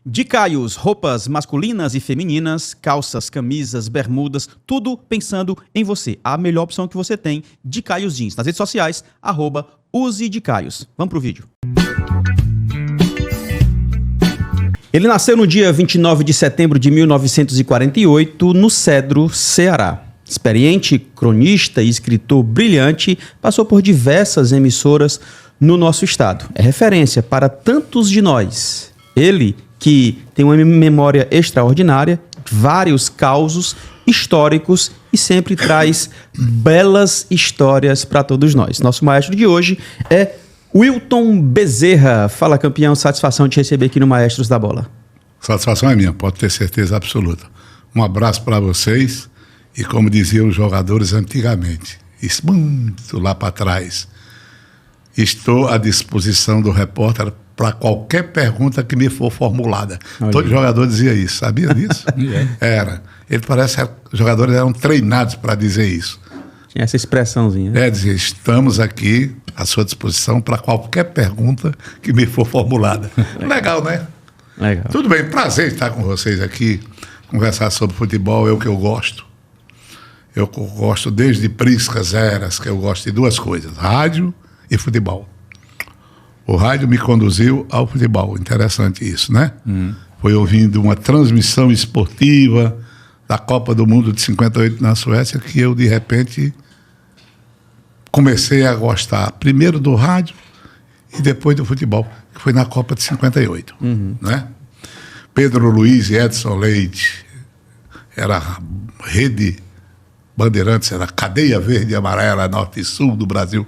Dicaios, roupas masculinas e femininas, calças, camisas, bermudas, tudo pensando em você. A melhor opção que você tem, Dicaios Jeans. Nas redes sociais, @usedicaios. Vamos pro vídeo. Ele nasceu no dia 29 de setembro de 1948, no Cedro, Ceará. Experiente, cronista e escritor brilhante, passou por diversas emissoras no nosso estado. É referência para tantos de nós. Ele, que tem uma memória extraordinária, vários causos históricos e sempre traz belas histórias para todos nós. Nosso maestro de hoje é Wilton Bezerra. Fala, campeão, satisfação de receber aqui no Maestros da Bola. Satisfação é minha, pode ter certeza absoluta. Um abraço para vocês e, como diziam os jogadores antigamente, isso muito lá para trás, estou à disposição do repórter para qualquer pergunta que me for formulada. Todo jogador dizia isso, sabia disso? Era. Ele parece que os jogadores eram treinados para dizer isso. Tinha essa expressãozinha. Dizer, estamos aqui à sua disposição para qualquer pergunta que me for formulada. Legal, né? Legal. Tudo bem, prazer estar com vocês aqui, conversar sobre futebol, é o que eu gosto. Eu gosto desde priscas eras, que eu gosto de duas coisas, rádio e futebol. O rádio me conduziu ao futebol, interessante isso, né? Foi ouvindo uma transmissão esportiva da Copa do Mundo de 58 na Suécia que eu, de repente, comecei a gostar primeiro do rádio e depois do futebol, que foi na Copa de 58, né? Pedro Luiz e Edson Leite, era a rede Bandeirantes, era a cadeia verde e amarela, norte e sul do Brasil.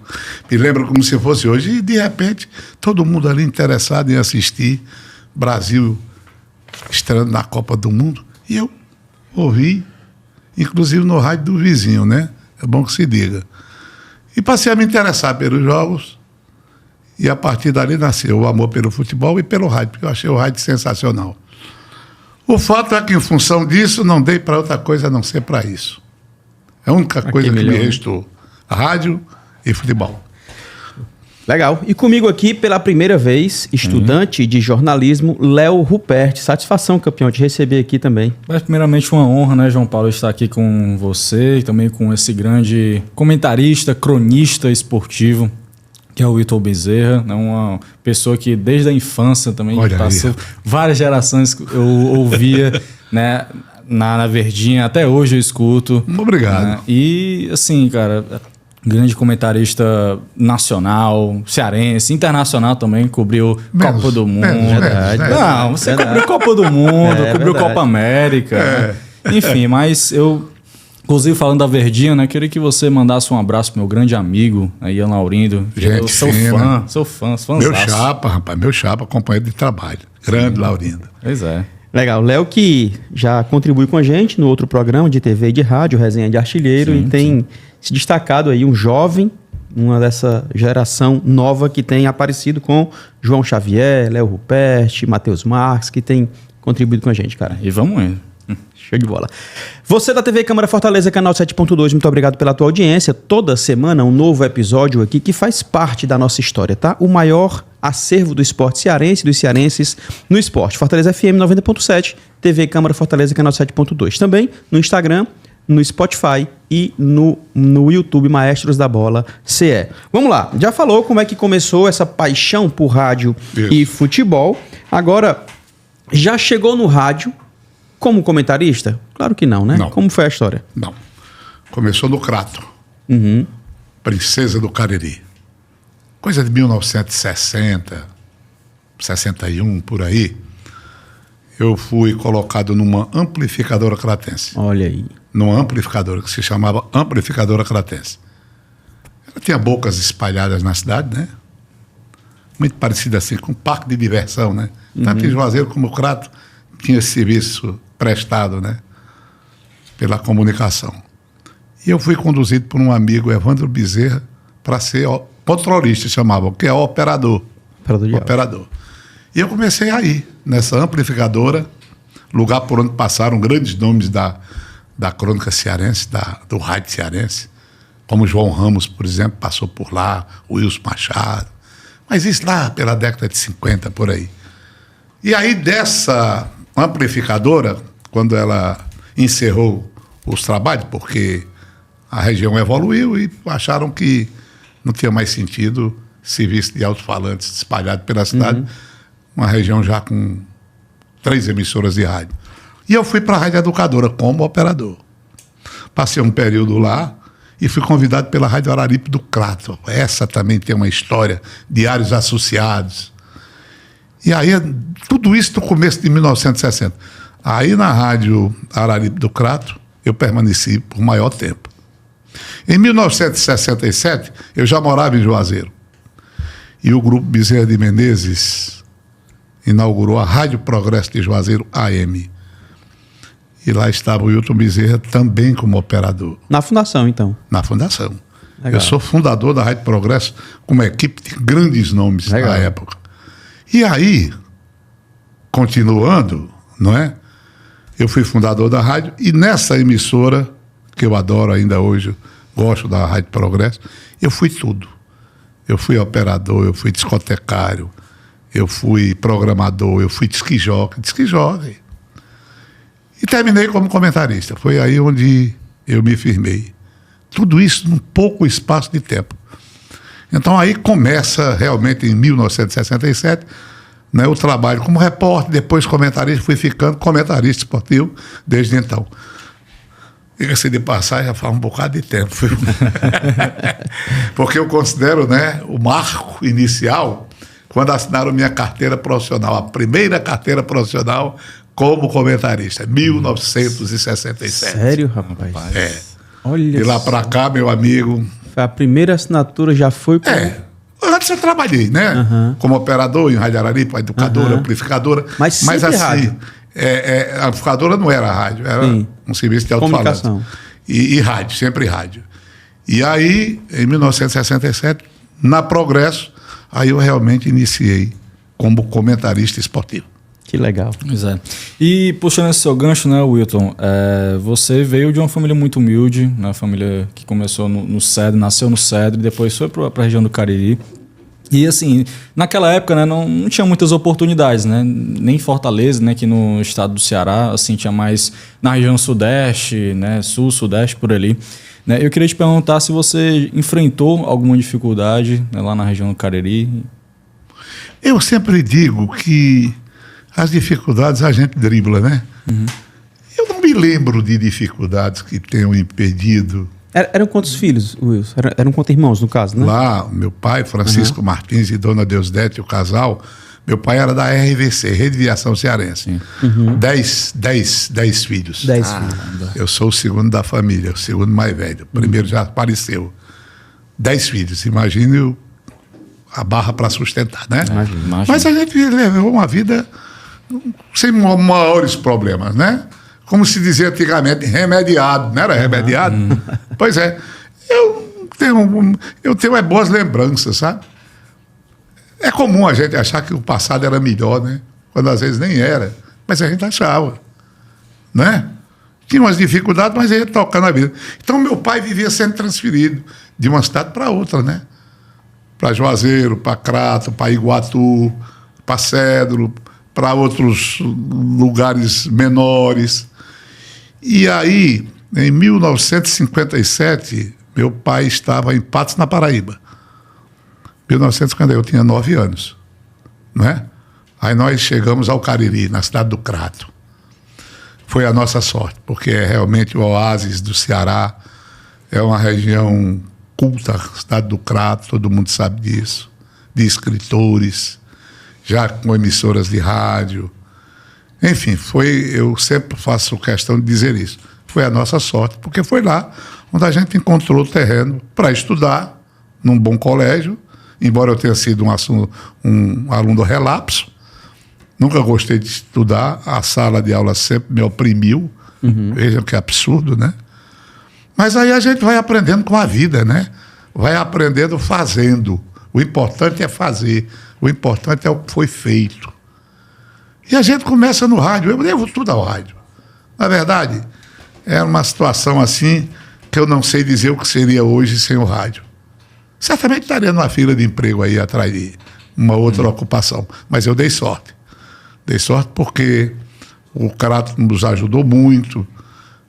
Me lembro como se fosse hoje. E, de repente, todo mundo ali interessado em assistir Brasil estreando na Copa do Mundo. E eu ouvi, inclusive no rádio do vizinho, né? É bom que se diga. E passei a me interessar pelos jogos. E, a partir dali, nasceu o amor pelo futebol e pelo rádio, porque eu achei o rádio sensacional. O fato é que, em função disso, não dei para outra coisa a não ser para isso. É a única coisa que me restou. Rádio e futebol. Legal. E comigo aqui, pela primeira vez, estudante de jornalismo, Léo Ruperti. Satisfação, campeão, de receber aqui também. Mas, primeiramente, uma honra, né, João Paulo, estar aqui com você e também com esse grande comentarista, cronista esportivo, que é o Wilton Bezerra. É uma pessoa que, desde a infância, também passou várias gerações eu ouvia, né? Na Verdinha, até hoje eu escuto. Obrigado. Né? E, assim, cara, grande comentarista nacional, cearense, internacional também, cobriu Copa do Mundo. Não, você cobriu Copa do Mundo, cobriu Copa América. Enfim, mas eu, inclusive falando da Verdinha, né, queria que você mandasse um abraço pro meu grande amigo, Ian Laurindo. Gente, eu sou fã. Meu chapa, rapaz, meu chapa, companheiro de trabalho. Grande Laurindo. Pois é. Legal. Léo que já contribui com a gente no outro programa de TV e de rádio, Resenha de Artilheiro, e tem se destacado aí um jovem, uma dessa geração nova que tem aparecido com João Xavier, Léo Ruperti, Matheus Marques, que tem contribuído com a gente, cara. E vamos indo. Show de bola. Você da TV Câmara Fortaleza, canal 7.2, muito obrigado pela tua audiência. Toda semana um novo episódio aqui que faz parte da nossa história, tá? O maior acervo do esporte cearense, dos cearenses no esporte. Fortaleza FM 90.7, TV Câmara Fortaleza, canal 7.2. Também no Instagram, no Spotify e no YouTube Maestros da Bola CE. Vamos lá, já falou como é que começou essa paixão por rádio e futebol. Agora, já chegou no rádio como comentarista? Claro que não, né? Não. Como foi a história? Não. Começou no Crato. Princesa do Cariri. Coisa de 1960, 61, por aí. Eu fui colocado numa amplificadora cratense. Olha aí. Numa amplificadora que se chamava Amplificadora Cratense. Ela tinha bocas espalhadas na cidade, né? Muito parecida assim com um parque de diversão, né? Tanto em Juazeiro como o Crato tinha esse serviço prestado, né? Pela comunicação. E eu fui conduzido por um amigo, Evandro Bezerra, para ser controlista, chamavam, que é operador. Operador. E eu comecei a ir nessa amplificadora, lugar por onde passaram grandes nomes da crônica cearense, do rádio cearense, como João Ramos, por exemplo, passou por lá, o Wilson Machado. Mas isso lá pela década de 50, por aí. E aí dessa amplificadora, quando ela encerrou os trabalhos, porque a região evoluiu e acharam que não tinha mais sentido serviço de alto-falantes espalhado pela cidade, uma região já com 3 emissoras de rádio. E eu fui para a Rádio Educadora como operador. Passei um período lá e fui convidado pela Rádio Araripe do Crato. Essa também tem uma história, diários associados. E aí, tudo isso no começo de 1960. Aí na Rádio Araripe do Crato, eu permaneci por maior tempo. Em 1967, eu já morava em Juazeiro. E o Grupo Bezerra de Menezes inaugurou a Rádio Progresso de Juazeiro AM. E lá estava o Wilton Bezerra também como operador. Na fundação, então? Na fundação. Legal. Eu sou fundador da Rádio Progresso com uma equipe de grandes nomes Legal. na época. E aí, continuando, não é? Eu fui fundador da rádio e nessa emissora, que eu adoro ainda hoje, gosto da Rádio Progresso, eu fui tudo. Eu fui operador, eu fui discotecário, eu fui programador, eu fui disc-jockey. E terminei como comentarista. Foi aí onde eu me firmei. Tudo isso num pouco espaço de tempo. Então aí começa realmente em 1967, né, o trabalho como repórter, depois comentarista, fui ficando comentarista esportivo desde então. Diga-se de passagem, já faz um bocado de tempo. Porque eu considero, né, o marco inicial quando assinaram minha carteira profissional, a primeira carteira profissional como comentarista, 1967. Sério, rapaz? É. Olha. De lá para cá, meu amigo. A primeira assinatura já foi com... Antes eu trabalhei, né? Como operador em Rádio Araripe, educadora, amplificadora. Mas sempre assim, rádio. A amplificadora não era rádio, era um serviço de alto-falante. E rádio, sempre rádio. E aí, em 1967, na Progresso, aí eu realmente iniciei como comentarista esportivo. Que legal. Pois é. E puxando esse seu gancho, né, Wilton, você veio de uma família muito humilde, né, uma família que começou no Cedro, nasceu no Cedro, depois foi para a região do Cariri. E assim, naquela época, né, não tinha muitas oportunidades, né, nem em Fortaleza, né, aqui no estado do Ceará, assim, tinha mais na região sudeste, né, sul, sudeste, por ali. Né. Eu queria te perguntar se você enfrentou alguma dificuldade, né, lá na região do Cariri. Eu sempre digo que as dificuldades a gente dribla, né? Eu não me lembro de dificuldades que tenham impedido. Eram quantos filhos, Wilson? Eram quantos irmãos, no caso, né? Lá, meu pai, Francisco Martins e Dona Deusdete, o casal, meu pai era da RVC, Rede de Ação Cearense. 10 filhos. 10 filhos. Eu sou o segundo da família, o segundo mais velho. O primeiro já apareceu. 10 filhos, imagine a barra para sustentar, né? Imagina. Mas a gente levou uma vida sem maiores problemas, né? Como se dizia antigamente, remediado, não era remediado? Pois é. Eu tenho boas lembranças, sabe? É comum a gente achar que o passado era melhor, né? Quando às vezes nem era. Mas a gente achava, né? Tinha umas dificuldades, mas ia tocando a vida. Então, meu pai vivia sendo transferido de uma cidade para outra, né? Para Juazeiro, para Crato, para Iguatu, para Cedro, para outros lugares menores. E aí, em 1957, meu pai estava em Patos, na Paraíba. 1950, eu tinha 9 anos. Não é? Aí nós chegamos ao Cariri, na cidade do Crato. Foi a nossa sorte, porque é realmente o oásis do Ceará. É uma região culta, a cidade do Crato, todo mundo sabe disso. De escritores, já com emissoras de rádio. Enfim, eu sempre faço questão de dizer isso. Foi a nossa sorte, porque foi lá onde a gente encontrou terreno para estudar, num bom colégio, embora eu tenha sido um aluno relapso. Nunca gostei de estudar, a sala de aula sempre me oprimiu. Vejam que absurdo, né? Mas aí a gente vai aprendendo com a vida, né? Vai aprendendo fazendo. O importante é fazer. O importante é o que foi feito. E a gente começa no rádio. Eu devo tudo ao rádio. Na verdade, é uma situação assim que eu não sei dizer o que seria hoje sem o rádio. Certamente estaria numa fila de emprego aí atrás de uma outra ocupação. Mas eu dei sorte. Dei sorte porque o Crato nos ajudou muito.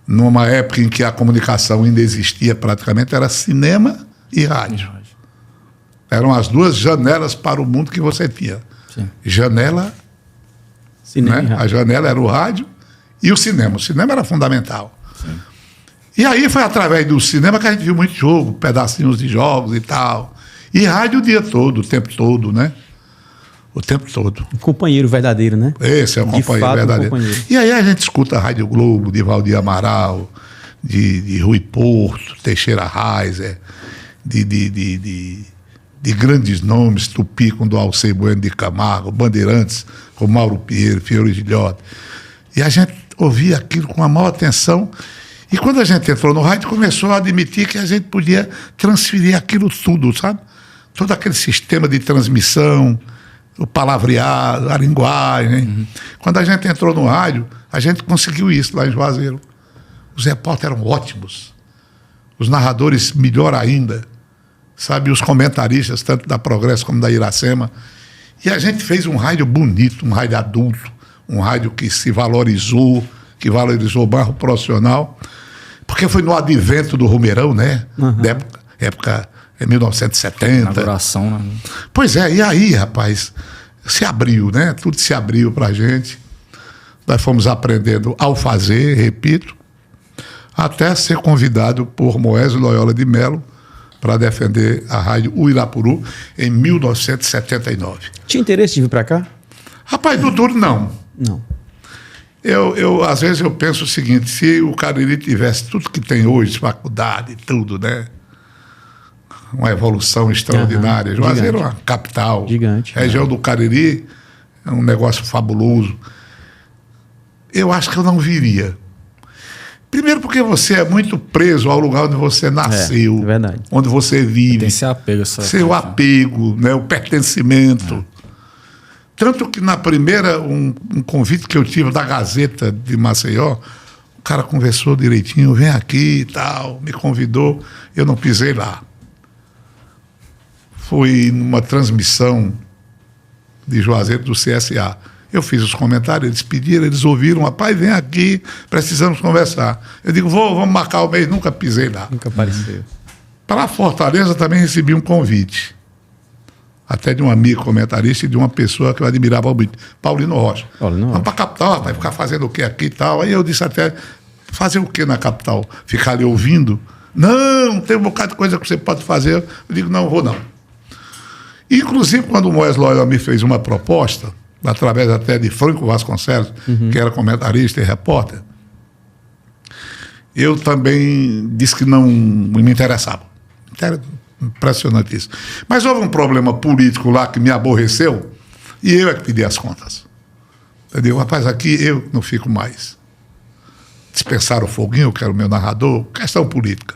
Numa época em que a comunicação ainda existia praticamente, era cinema e rádio. Eram as duas janelas para o mundo que você tinha. Sim. Janela, Cinema, né? A janela era o rádio e o cinema. O cinema era fundamental. Sim. E aí foi através do cinema que a gente viu muito jogo, pedacinhos de jogos e tal. E rádio o dia todo, o tempo todo, né? O tempo todo. Um companheiro verdadeiro, né? Esse é o companheiro verdadeiro. E aí a gente escuta a Rádio Globo, de Valdir Amaral, de Rui Porto, Teixeira Reiser, de grandes nomes, Tupi com do Alceu Bueno de Camargo, Bandeirantes com Mauro Pinheiro, Fiore Gilhote. E a gente ouvia aquilo com a maior atenção. E quando a gente entrou no rádio, começou a admitir que a gente podia transferir aquilo tudo, sabe? Todo aquele sistema de transmissão, o palavreado, a linguagem. Uhum. Quando a gente entrou no rádio, a gente conseguiu isso lá em Juazeiro. Os repórteres eram ótimos. Os narradores, melhor ainda. Sabe, os comentaristas, tanto da Progresso como da Iracema. E a gente fez um rádio bonito, um rádio adulto, um rádio que se valorizou, que valorizou o bairro profissional, porque foi no advento do Romeirão, né? Uhum. Da época em 1970. Inauguração, né? Pois é, e aí, rapaz, se abriu, né? Tudo se abriu pra gente. Nós fomos aprendendo ao fazer, repito, até ser convidado por Moésio Loyola de Mello para defender a rádio Uirapuru em 1979. Tinha interesse de vir para cá? Rapaz, do duro não. Não. Às vezes eu penso o seguinte, se o Cariri tivesse tudo que tem hoje, faculdade, tudo, né? Uma evolução extraordinária. Juazeiro é uma capital. Gigante. A região do Cariri é um negócio fabuloso. Eu acho que eu não viria. Primeiro porque você é muito preso ao lugar onde você nasceu. É verdade. Onde você vive. Tem esse apego. Seu apego, né? O pertencimento. Tanto que na primeira, um convite que eu tive da Gazeta de Maceió, o cara conversou direitinho, vem aqui e tal, me convidou, eu não pisei lá. Foi numa transmissão de Juazeiro do CSA. Eu fiz os comentários, eles pediram, eles ouviram, rapaz, vem aqui, precisamos conversar. Eu digo, vamos marcar o mês, nunca pisei lá. Nunca apareceu. Para Fortaleza também recebi um convite. Até de um amigo comentarista e de uma pessoa que eu admirava muito, Paulino Rocha. Vamos para a capital, vai ficar fazendo o que aqui e tal. Aí eu disse até, fazer o que na capital? Ficar ali ouvindo? Não, tem um bocado de coisa que você pode fazer. Eu digo, não vou não. Inclusive, quando o Moés Loyola me fez uma proposta, através até de Franco Vasconcelos, que era comentarista e repórter, eu também disse que não me interessava. Impressionante isso. Mas houve um problema político lá que me aborreceu e eu é que pedi as contas. Eu digo, rapaz, aqui eu não fico mais. Dispensaram o Foguinho, que era o meu narrador, questão política.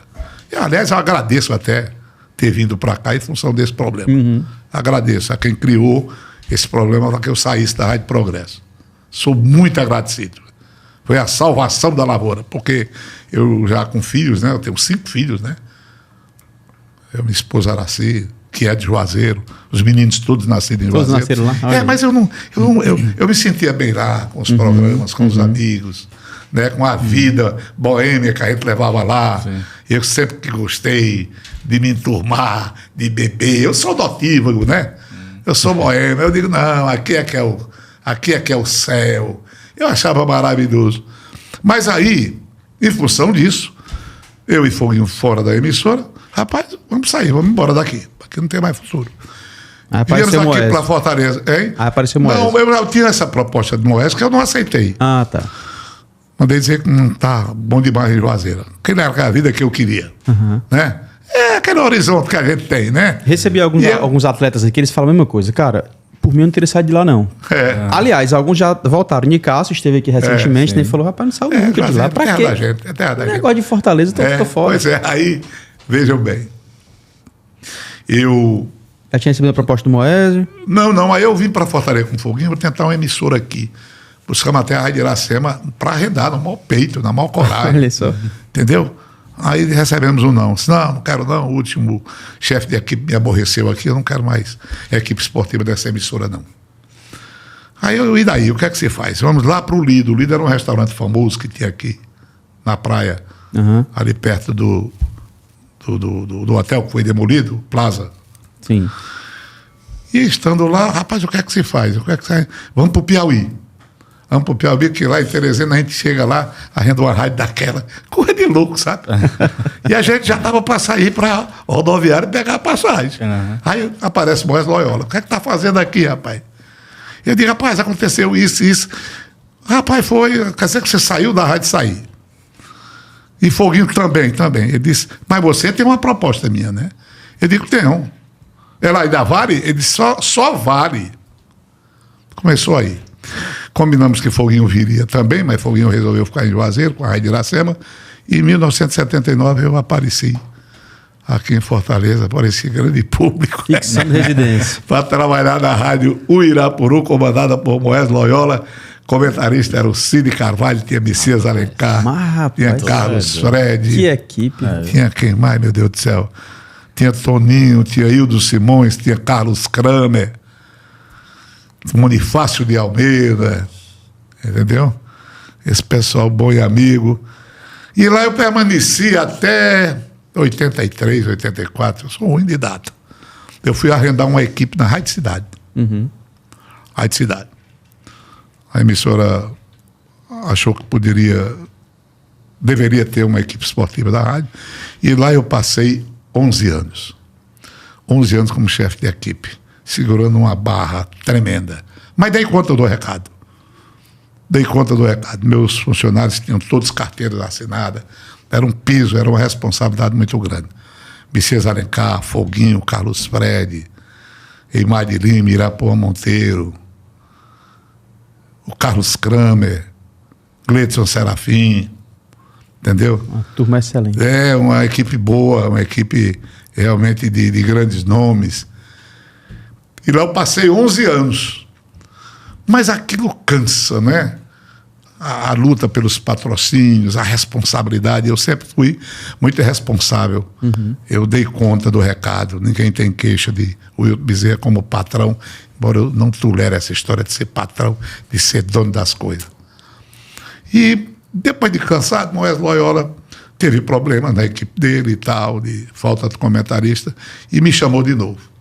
E, aliás, eu agradeço até ter vindo para cá em função desse problema. Agradeço a quem criou esse problema para que eu saísse da Rádio Progresso. Sou muito agradecido. Foi a salvação da lavoura, porque eu já com filhos, né? Eu tenho 5 filhos, né? Minha esposa Araci, que é de Juazeiro, os meninos todos nascidos em Juazeiro. Todos nasceram lá? Mas eu me sentia bem lá, com os programas, com os amigos, né, com a vida boêmia que a gente levava lá. Sim. Eu sempre que gostei de me enturmar, de beber. Eu sou notívago, né? Eu sou boêmio. Eu digo, não, aqui é que é o céu. Eu achava maravilhoso. Mas aí, em função disso, eu e Foguinho fora da emissora, rapaz, vamos sair, vamos embora daqui. Aqui não tem mais futuro. Viemos aqui para Fortaleza. Hein? Apareceu Moés. Não, eu tinha essa proposta de Moés que eu não aceitei. Ah, tá. Mandei dizer que não tá bom demais em Juazeiro. Que não era a vida que eu queria. Né? É aquele horizonte que a gente tem, né? Recebi alguns atletas aqui, eles falam a mesma coisa. Cara, por mim eu não teria saído de lá, não. Aliás, alguns já voltaram. Nicasso esteve aqui recentemente, né? E falou, rapaz, não saiu nunca de lá. Pra quê? É terra da gente. Negócio de Fortaleza, então fica fora. Pois é, aí, vejam bem. Já tinha recebido a proposta do Moésio? Não, aí eu vim para Fortaleza com Foguinho, vou tentar uma emissora aqui. Buscamos até a Rádio Iracema para arredar, no maior peito, na maior coragem. Olha só. Entendeu? Aí recebemos um não. Disse, não quero não, o último chefe de equipe me aborreceu aqui, eu não quero mais a equipe esportiva dessa emissora, não. Aí e daí? O que é que você faz? Vamos lá para o Lido. O Lido era um restaurante famoso que tinha aqui, na praia, ali perto do hotel que foi demolido, Plaza. Sim. E estando lá, rapaz, o que é que se faz? Vamos para o Piauí. Vamos para o Piauí, que lá em Teresina a gente chega lá, arrenda uma rádio daquela, coisa de louco, sabe? E a gente já estava para sair para rodoviária e pegar a passagem. Aí aparece Moés Loyola. O que é que está fazendo aqui, rapaz? Eu digo, rapaz, aconteceu isso. Rapaz, quer dizer que você saiu da rádio? Saí. E Foguinho também. Ele disse, mas você tem uma proposta minha, né? Eu digo, tenho. Ela ainda vale? Ele disse, só vale. Começou aí. Combinamos que Foguinho viria também, mas Foguinho resolveu ficar em Juazeiro, com a Rádio Iracema. E em 1979 eu apareci aqui em Fortaleza, apareci grande público. Fixando residência. Para trabalhar na Rádio Uirapuru, comandada por Moés Loyola. Comentarista era o Cine Carvalho, tinha Messias Alencar, tinha Carlos Fred. Que equipe. Tinha quem mais, meu Deus do céu? Tinha Toninho, tinha Hildo Simões, tinha Carlos Kramer, Bonifácio de Almeida, entendeu? Esse pessoal bom e amigo. E lá eu permaneci até 83, 84, eu sou ruim de data. Eu fui arrendar uma equipe na Rádio Cidade. Rádio Cidade. A emissora achou que deveria ter uma equipe esportiva da rádio, e lá eu passei 11 anos. 11 anos como chefe de equipe, segurando uma barra tremenda. Mas dei conta do recado. Meus funcionários tinham todos carteiras assinadas, era um piso, era uma responsabilidade muito grande. Messias Alencar, Foguinho, Carlos Fred, Eimar de Lima, Irapuã Monteiro, o Carlos Kramer, Gleidson Serafim, entendeu? Uma turma excelente. É, uma equipe boa, uma equipe realmente de grandes nomes. E lá eu passei 11 anos. Mas aquilo cansa, né? A luta pelos patrocínios, a responsabilidade. Eu sempre fui muito responsável. Eu dei conta do recado. Ninguém tem queixa de Will Bezerra como patrão, embora eu não tolere essa história de ser patrão, de ser dono das coisas. E depois de cansado, Moés Loyola teve problema na equipe dele e tal, de falta de comentarista, e me chamou de novo.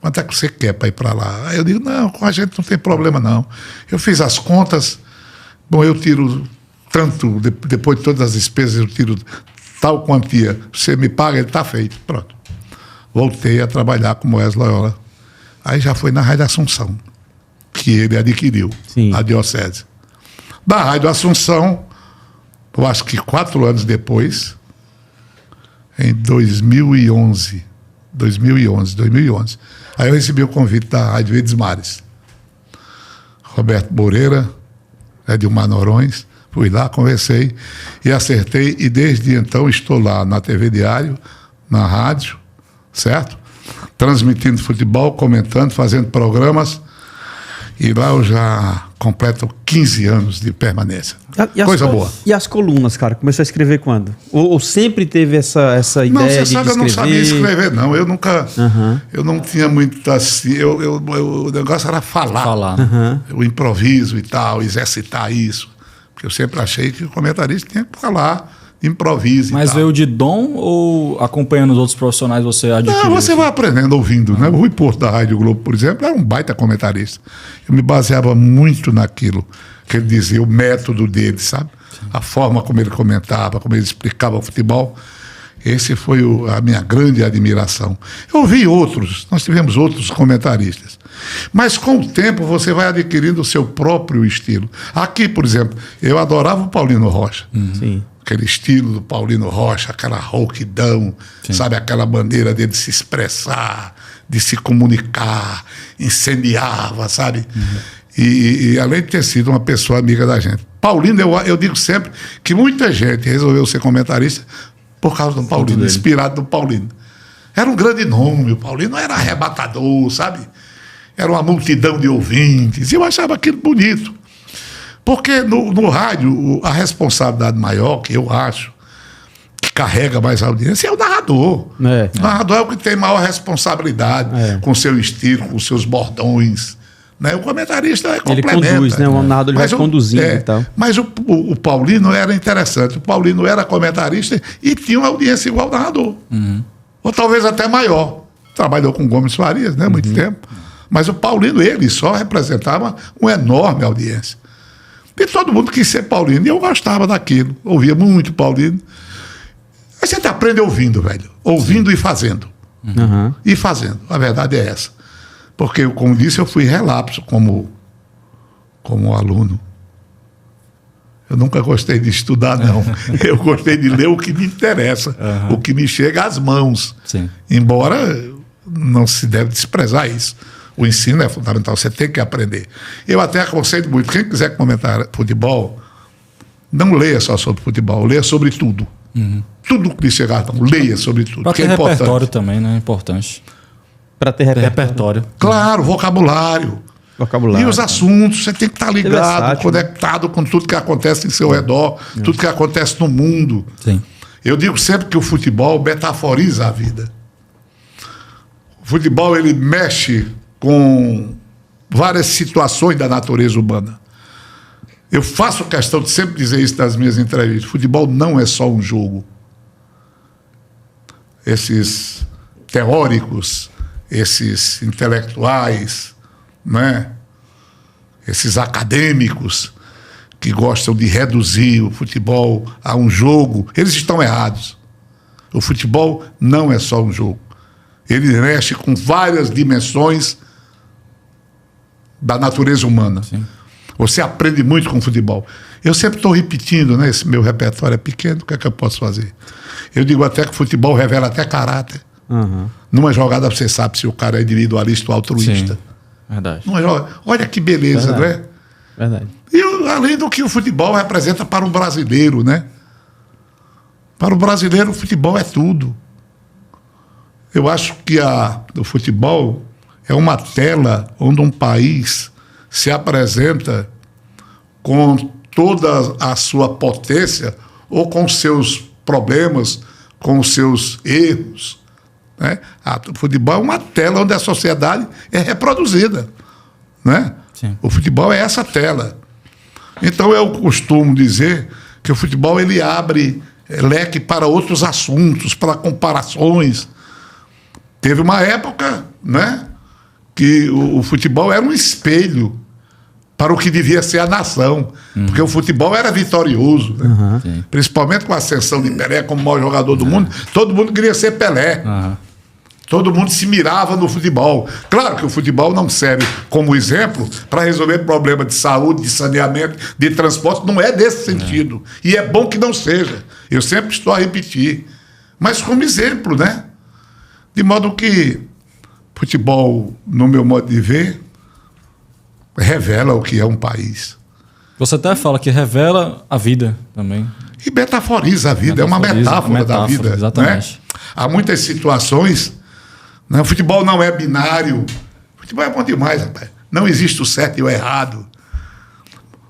Quanto é que você quer para ir para lá? Aí eu digo, não, com a gente não tem problema não. Eu fiz as contas, bom, eu tiro tanto, depois de todas as despesas, eu tiro tal quantia, você me paga, ele está feito, pronto. Voltei a trabalhar com Moés Loyola. Aí já foi na Rádio Assunção, que ele adquiriu, a diocese. Da Rádio Assunção, eu acho que 4 anos depois, em 2011, aí eu recebi o convite da Rádio Verdes Mares. Roberto Moreira, Edilmar Norões, fui lá, conversei e acertei, e desde então estou lá na TV Diário, na rádio, certo? Transmitindo futebol, comentando, fazendo programas, e lá eu já completo 15 anos de permanência. Coisa boa. E as colunas, cara? Começou a escrever quando? Ou sempre teve essa ideia não, você de sabe, escrever? Eu não sabia escrever, não. Eu nunca... Eu não tinha muito assim... o negócio era falar. O improviso e tal, exercitar isso. Porque eu sempre achei que o comentarista tinha que falar, improviso. Mas veio de dom, ou acompanhando os outros profissionais você adquiriu? Não, você vai aprendendo ouvindo, né? O Rui Porto da Rádio Globo, por exemplo, era um baita comentarista. Eu me baseava muito naquilo que ele dizia, o método dele, sabe? A forma como ele comentava, como ele explicava o futebol. Esse foi a minha grande admiração. Eu vi outros, nós tivemos outros comentaristas. Mas com o tempo você vai adquirindo o seu próprio estilo. Aqui, por exemplo, eu adorava o Paulino Rocha. Sim. Aquele estilo do Paulino Rocha, aquela rouquidão, sabe? Aquela maneira dele se expressar, de se comunicar, incendiava, sabe? E além de ter sido uma pessoa amiga da gente. Paulino, eu digo sempre que muita gente resolveu ser comentarista por causa do Paulino, inspirado no Paulino. Era um grande nome, o Paulino era arrebatador, sabe? Era uma multidão de ouvintes, e eu achava aquilo bonito. Porque no rádio, a responsabilidade maior, que eu acho, que carrega mais a audiência, é o narrador. O narrador é o que tem maior responsabilidade com o seu estilo, com os seus bordões, Né? O comentarista ele complementa. conduz, né? O narrador ele vai conduzindo e tal. Mas o Paulino era interessante. O Paulino era comentarista e tinha uma audiência igual ao narrador. Ou talvez até maior. Trabalhou com Gomes Farias, né? Muito tempo. Mas o Paulino, ele só representava uma enorme audiência. E todo mundo quis ser Paulino. E eu gostava daquilo. Ouvia muito Paulino. Aí você aprende ouvindo, velho. Ouvindo e fazendo. E fazendo. A verdade é essa. Porque, como disse, eu fui relapso como aluno. Eu nunca gostei de estudar, não. Eu gostei de ler o que me interessa, o que me chega às mãos. Sim. Embora não se deve desprezar isso. O ensino é fundamental, você tem que aprender. Eu até aconselho muito, quem quiser comentar futebol, não leia só sobre futebol, leia sobre tudo. Tudo que lhe chegar, não, leia sobre tudo. Para ter é repertório importante. também, né? É importante. Para ter repertório. Claro, vocabulário. E os assuntos, você tem que estar ligado, conectado com tudo que acontece em seu redor, tudo que acontece no mundo. Sim. Eu digo sempre que o futebol metaforiza a vida. O futebol, ele mexe com várias situações da natureza humana. Eu faço questão de sempre dizer isso nas minhas entrevistas. Futebol não é só um jogo. Esses teóricos, esses intelectuais, né? Esses acadêmicos que gostam de reduzir o futebol a um jogo, eles estão errados. O futebol não é só um jogo. Ele mexe com várias dimensões da natureza humana. Sim. Você aprende muito com o futebol. Eu sempre estou repetindo, né? Esse meu repertório é pequeno, o que é que eu posso fazer? Eu digo até que o futebol revela até caráter. Numa jogada você sabe se o cara é individualista ou altruísta. Sim. Verdade. Olha que beleza, não é? Verdade. E além do que o futebol representa para o brasileiro, né? Para o brasileiro, o futebol é tudo. Eu acho que o futebol é uma tela onde um país se apresenta com toda a sua potência ou com seus problemas, com os seus erros. Né? O futebol é uma tela onde a sociedade é reproduzida. Né? O futebol é essa tela. Então eu costumo dizer que o futebol ele abre leque para outros assuntos, para comparações. Teve uma época, né, que o futebol era um espelho para o que devia ser a nação. Porque o futebol era vitorioso. Né? Principalmente com a ascensão de Pelé como o maior jogador do mundo. Todo mundo queria ser Pelé. Todo mundo se mirava no futebol. Claro que o futebol não serve como exemplo para resolver problemas de saúde, de saneamento, de transporte. Não é desse sentido. E é bom que não seja. Eu sempre estou a repetir. Mas como exemplo, né? De modo que futebol, no meu modo de ver, revela o que é um país. Você até fala que revela a vida também. E metaforiza a vida. É uma metáfora da vida. Exatamente. Né? Há muitas situações... O futebol não é binário. O futebol é bom demais, rapaz. Não existe o certo e o errado.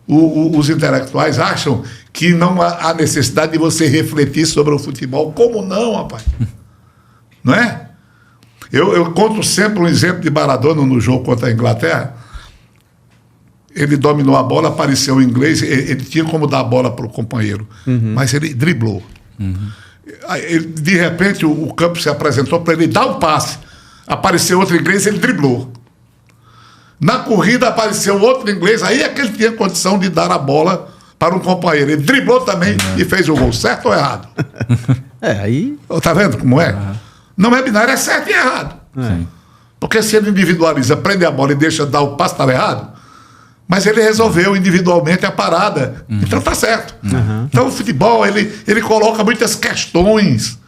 Os intelectuais acham que não há necessidade de você refletir sobre o futebol. Como não, rapaz? Não é? Eu conto sempre um exemplo de Maradona no jogo contra a Inglaterra. Ele dominou a bola, apareceu o inglês, ele tinha como dar a bola para o companheiro, mas ele driblou. De repente o campo se apresentou para ele dar um passe. Apareceu outro inglês, ele driblou. Na corrida apareceu outro inglês, aí é que ele tinha condição de dar a bola para um companheiro. Ele driblou também e fez o gol. Certo ou errado? Aí... Tá vendo como é? Não é binário, é certo e errado. Porque se ele individualiza, prende a bola e deixa dar o passe, estava errado. Mas ele resolveu individualmente a parada. Então tá certo. Então o futebol, ele coloca muitas questões.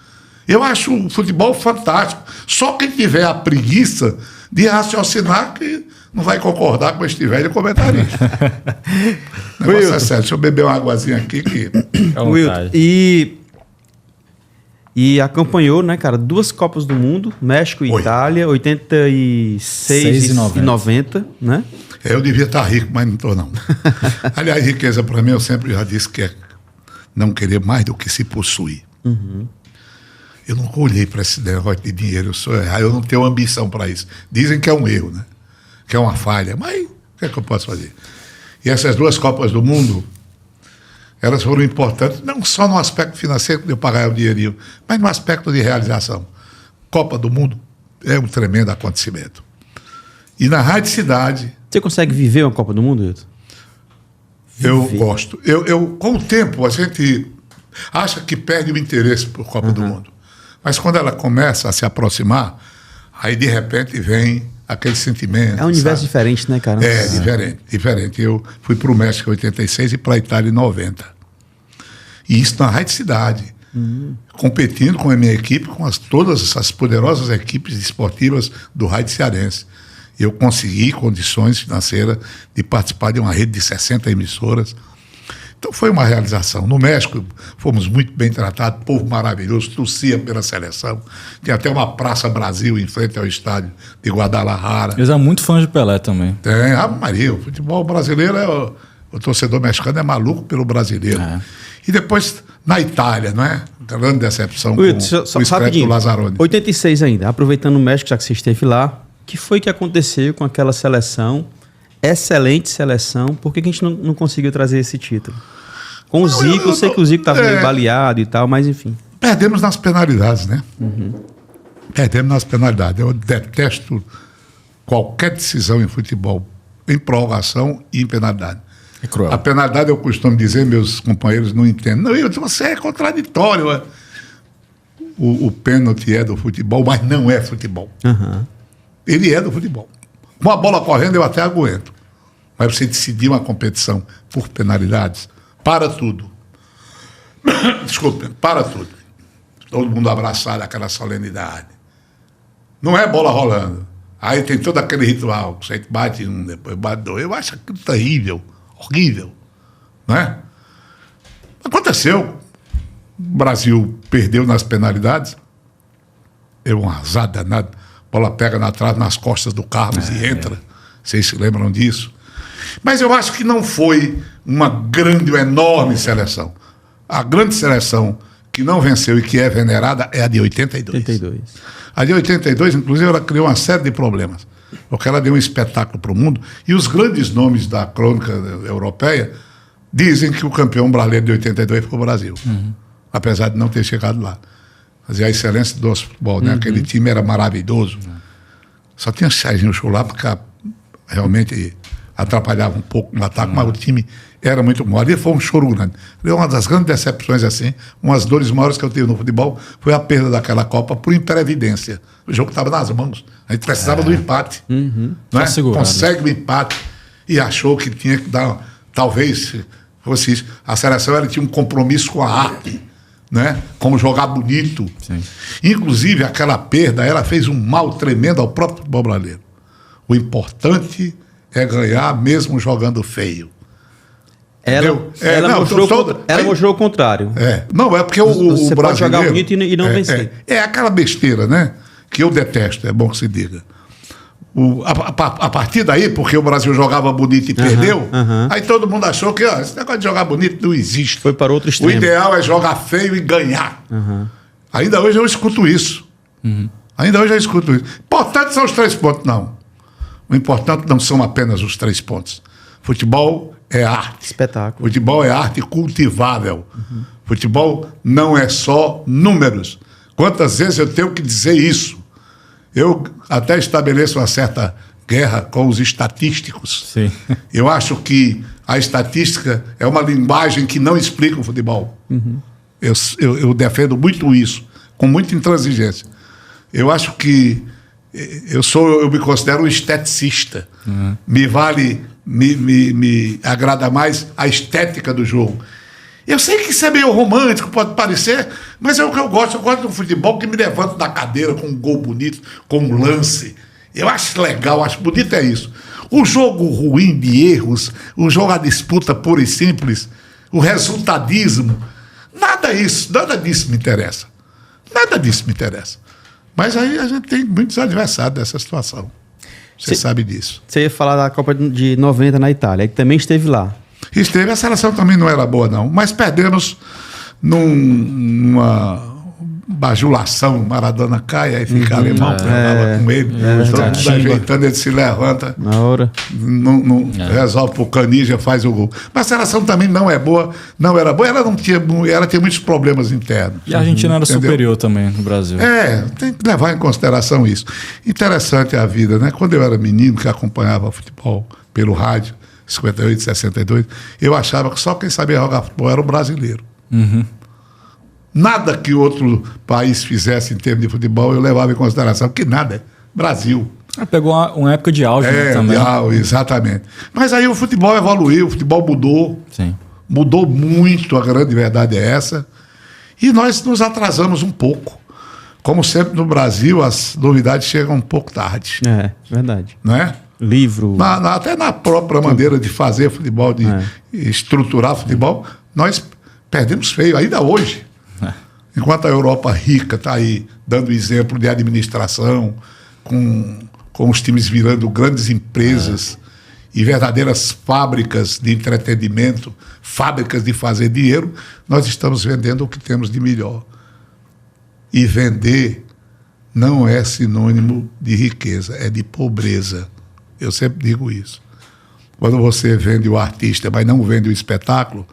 Eu acho o futebol fantástico. Só quem tiver a preguiça de raciocinar que não vai concordar com este velho comentarista. O negócio é sério. Deixa eu beber uma águazinha aqui. Wilton, e acompanhou, né, cara, 2 Copas do Mundo, México e Itália, 86 e 90, né? Eu devia estar rico, mas não estou, não. Aliás, riqueza para mim, eu sempre já disse que é não querer mais do que se possuir. Eu nunca olhei para esse negócio de dinheiro, eu não tenho ambição para isso. Dizem que é um erro, né? que é uma falha. Mas o que é que eu posso fazer? E essas 2 Copas do Mundo, elas foram importantes, não só no aspecto financeiro, de eu pagar o dinheirinho, mas no aspecto de realização. Copa do Mundo é um tremendo acontecimento. E na Rádio Cidade... Você consegue viver uma Copa do Mundo, Hilton? Eu gosto. Com o tempo, a gente acha que perde o interesse por Copa do Mundo. Mas quando ela começa a se aproximar, aí de repente vem aquele sentimento. É um universo diferente, né, cara? Diferente. Eu fui para o México em 86 e para a Itália em 90. E isso na Rádio Cidade. Competindo com a minha equipe, com todas essas poderosas equipes esportivas do rádio cearense. Eu consegui condições financeiras de participar de uma rede de 60 emissoras. Então foi uma realização. No México fomos muito bem tratados, povo maravilhoso, torcia pela seleção. Tinha até uma Praça Brasil em frente ao estádio de Guadalajara. Eles são muito fãs de Pelé também. Tem, Maria, o futebol brasileiro, o torcedor mexicano é maluco pelo brasileiro. E depois na Itália, não é? Grande decepção com o Escreto Lazzaroni. 86 ainda, aproveitando o México, já que você esteve lá, o que foi que aconteceu com aquela seleção? Excelente seleção. Por que a gente não conseguiu trazer esse título? Com o Zico, eu sei que o Zico estava meio baleado e tal, mas enfim. Perdemos nas penalidades, né? Perdemos nas penalidades. Eu detesto qualquer decisão em futebol, em prorrogação e em penalidade. É cruel. A penalidade, eu costumo dizer, meus companheiros não entendem. Não, eu digo, você é contraditório. O pênalti é do futebol, mas não é futebol. Ele é do futebol. Com a bola correndo, eu até aguento. Mas você decidir uma competição por penalidades, para tudo. Desculpe, para tudo. Todo mundo abraçado, aquela solenidade. Não é bola rolando. Aí tem todo aquele ritual. Você bate um, depois bate dois. Eu acho aquilo terrível, horrível. Não é? Aconteceu. O Brasil perdeu nas penalidades. É um azar danado. A bola pega na trave, nas costas do Carlos e entra. Vocês se lembram disso? Mas eu acho que não foi uma grande, enorme seleção. A grande seleção que não venceu e que é venerada é a de 82. A de 82, inclusive, ela criou uma série de problemas. Porque ela deu um espetáculo para o mundo. E os grandes nomes da crônica europeia dizem que o campeão brasileiro de 82 foi o Brasil. Apesar de não ter chegado lá. Mas é a excelência do nosso futebol, né? Aquele time era maravilhoso. Só tinha Serginho Chulá, porque realmente atrapalhava um pouco no ataque, mas o time era muito bom. Ali foi um choro grande. Ali, uma das grandes decepções, assim, umas dores maiores que eu tive no futebol foi a perda daquela Copa por imprevidência. O jogo estava nas mãos. A gente precisava do empate. Não é? Consegue o empate e achou que tinha que dar, talvez fosse isso. A seleção ela tinha um compromisso com a arte. Né? Como jogar bonito. Sim. Inclusive, aquela perda, ela fez um mal tremendo ao próprio futebol brasileiro. O importante é ganhar mesmo jogando feio. Ela mostrou o contrário. Não, é porque o você brasileiro... pode jogar bonito e não vencer. É aquela besteira, né? Que eu detesto, é bom que se diga. A partir daí, porque o Brasil jogava bonito e perdeu, aí todo mundo achou que esse negócio de jogar bonito não existe. Foi para outro extremo. O ideal é jogar feio e ganhar. Ainda hoje eu escuto isso. Ainda hoje eu escuto isso. Importante são os 3 pontos, não. O importante não são apenas os 3 pontos. Futebol é arte. Espetáculo. Futebol é arte cultivável. Futebol não é só números. Quantas vezes eu tenho que dizer isso? Eu até estabeleço uma certa guerra com os estatísticos. Sim. Eu acho que a estatística é uma linguagem que não explica o futebol. Eu defendo muito isso, com muita intransigência. Eu acho que eu me considero um esteticista. Me agrada mais a estética do jogo. Eu sei que isso é meio romântico, pode parecer, mas é o que eu gosto. Eu gosto de um futebol que me levanta da cadeira com um gol bonito, com um lance. Eu acho legal, acho bonito é isso. O jogo ruim de erros, o jogo à disputa pura e simples, o resultadismo, nada disso me interessa. Nada disso me interessa. Mas aí a gente tem muitos adversários dessa situação. Você sabe disso. Você ia falar da Copa de 90 na Itália, que também esteve lá. A seleção também não era boa, não. Mas perdemos bajulação, Maradona cai, aí fica alemão, fala com ele, todo mundo ajeitando, ele se levanta, na hora. Resolve pro Canija, faz o gol. Mas a seleção também não é boa, não era boa, ela tinha muitos problemas internos. E a Argentina era superior também no Brasil. Tem que levar em consideração isso. Interessante a vida, né? Quando eu era menino, que acompanhava futebol pelo rádio, 58, 62, eu achava que só quem sabia jogar futebol era o brasileiro. Nada que outro país fizesse em termos de futebol eu levava em consideração, porque nada, Brasil. Pegou uma época de auge também. Exatamente. Mas aí o futebol evoluiu, o futebol mudou. Sim. Mudou muito, a grande verdade é essa. E nós nos atrasamos um pouco. Como sempre no Brasil, as novidades chegam um pouco tarde. É, verdade. Não é? Livro. Até na própria maneira de fazer futebol, de estruturar futebol, nós perdemos feio, ainda hoje. Enquanto a Europa rica está aí dando exemplo de administração, com os times virando grandes empresas e verdadeiras fábricas de entretenimento, fábricas de fazer dinheiro, nós estamos vendendo o que temos de melhor. E vender não é sinônimo de riqueza, é de pobreza. Eu sempre digo isso. Quando você vende o artista, mas não vende o espetáculo,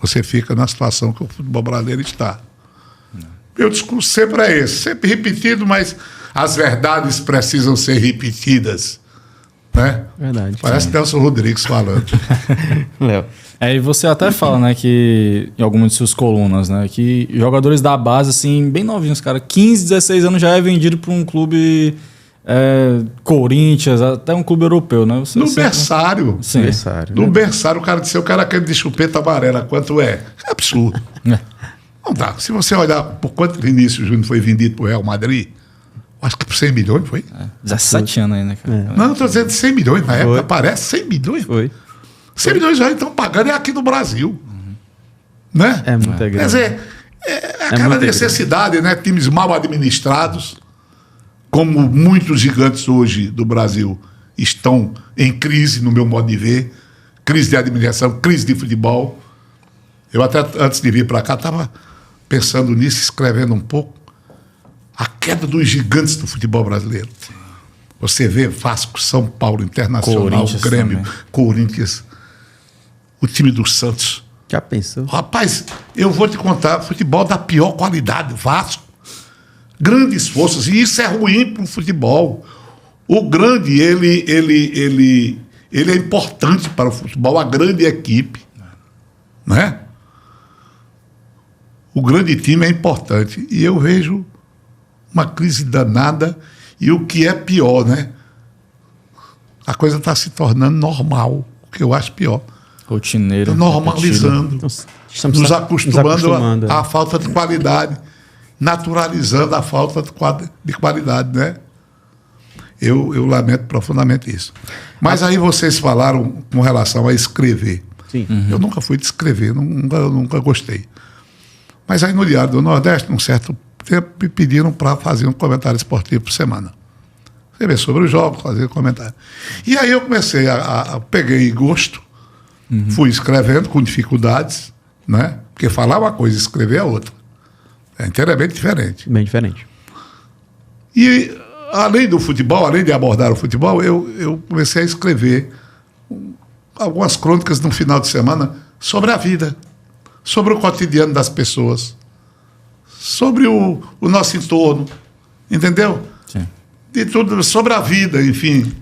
você fica na situação que o futebol brasileiro está. Meu discurso sempre é esse, sempre repetido, mas as verdades precisam ser repetidas. Né? Verdade. Parece Nelson Rodrigues falando. Léo. E você até fala, né, que em algumas de suas colunas, né, que jogadores da base, assim, bem novinhos, cara, 15, 16 anos já é vendido para um clube Corinthians, até um clube europeu, né? No berçário. Sim. No berçário, o cara disse, eu quero aquele de chupeta amarela, quanto é? É absurdo. Não dá. Se você olhar por quanto Vinícius Júnior foi vendido para o Real Madrid, acho que por 100 milhões foi. 17 anos aí, né, cara? Não, estou dizendo 100 milhões. Na época parece 100 milhões. Foi. 100 milhões já estão pagando aqui no Brasil. Né? É muita grana. Quer dizer, é aquela necessidade, né? Times mal administrados, como muitos gigantes hoje do Brasil estão em crise, no meu modo de ver. Crise de administração, crise de futebol. Eu até, antes de vir para cá, estava pensando nisso, escrevendo um pouco. A queda dos gigantes do futebol brasileiro. Você vê Vasco, São Paulo, Internacional, Grêmio, também. Corinthians, o time do Santos. Já pensou? Rapaz, eu vou te contar, futebol da pior qualidade, Vasco. Grandes forças, e isso é ruim para o futebol. O grande, ele é importante para o futebol, a grande equipe. Né? O grande time é importante. E eu vejo uma crise danada, e o que é pior, né? A coisa está se tornando normal, o que eu acho pior. Rotineiro. Normalizando, nos acostumando à falta de qualidade, naturalizando a falta de qualidade, né? Eu lamento profundamente isso. Mas aí vocês falaram com relação a escrever. Sim. Eu nunca fui de escrever, nunca gostei. Mas aí no Diário do Nordeste, num certo tempo, me pediram para fazer um comentário esportivo por semana. Escrever sobre os jogos, fazer comentário. E aí eu comecei peguei gosto, fui escrevendo com dificuldades, né? Porque falar uma coisa e escrever é outra. É inteiramente diferente. Bem diferente. E além do futebol, além de abordar o futebol, eu comecei a escrever algumas crônicas no final de semana sobre a vida, sobre o cotidiano das pessoas, sobre o nosso entorno, entendeu? Sim. De tudo, sobre a vida, enfim.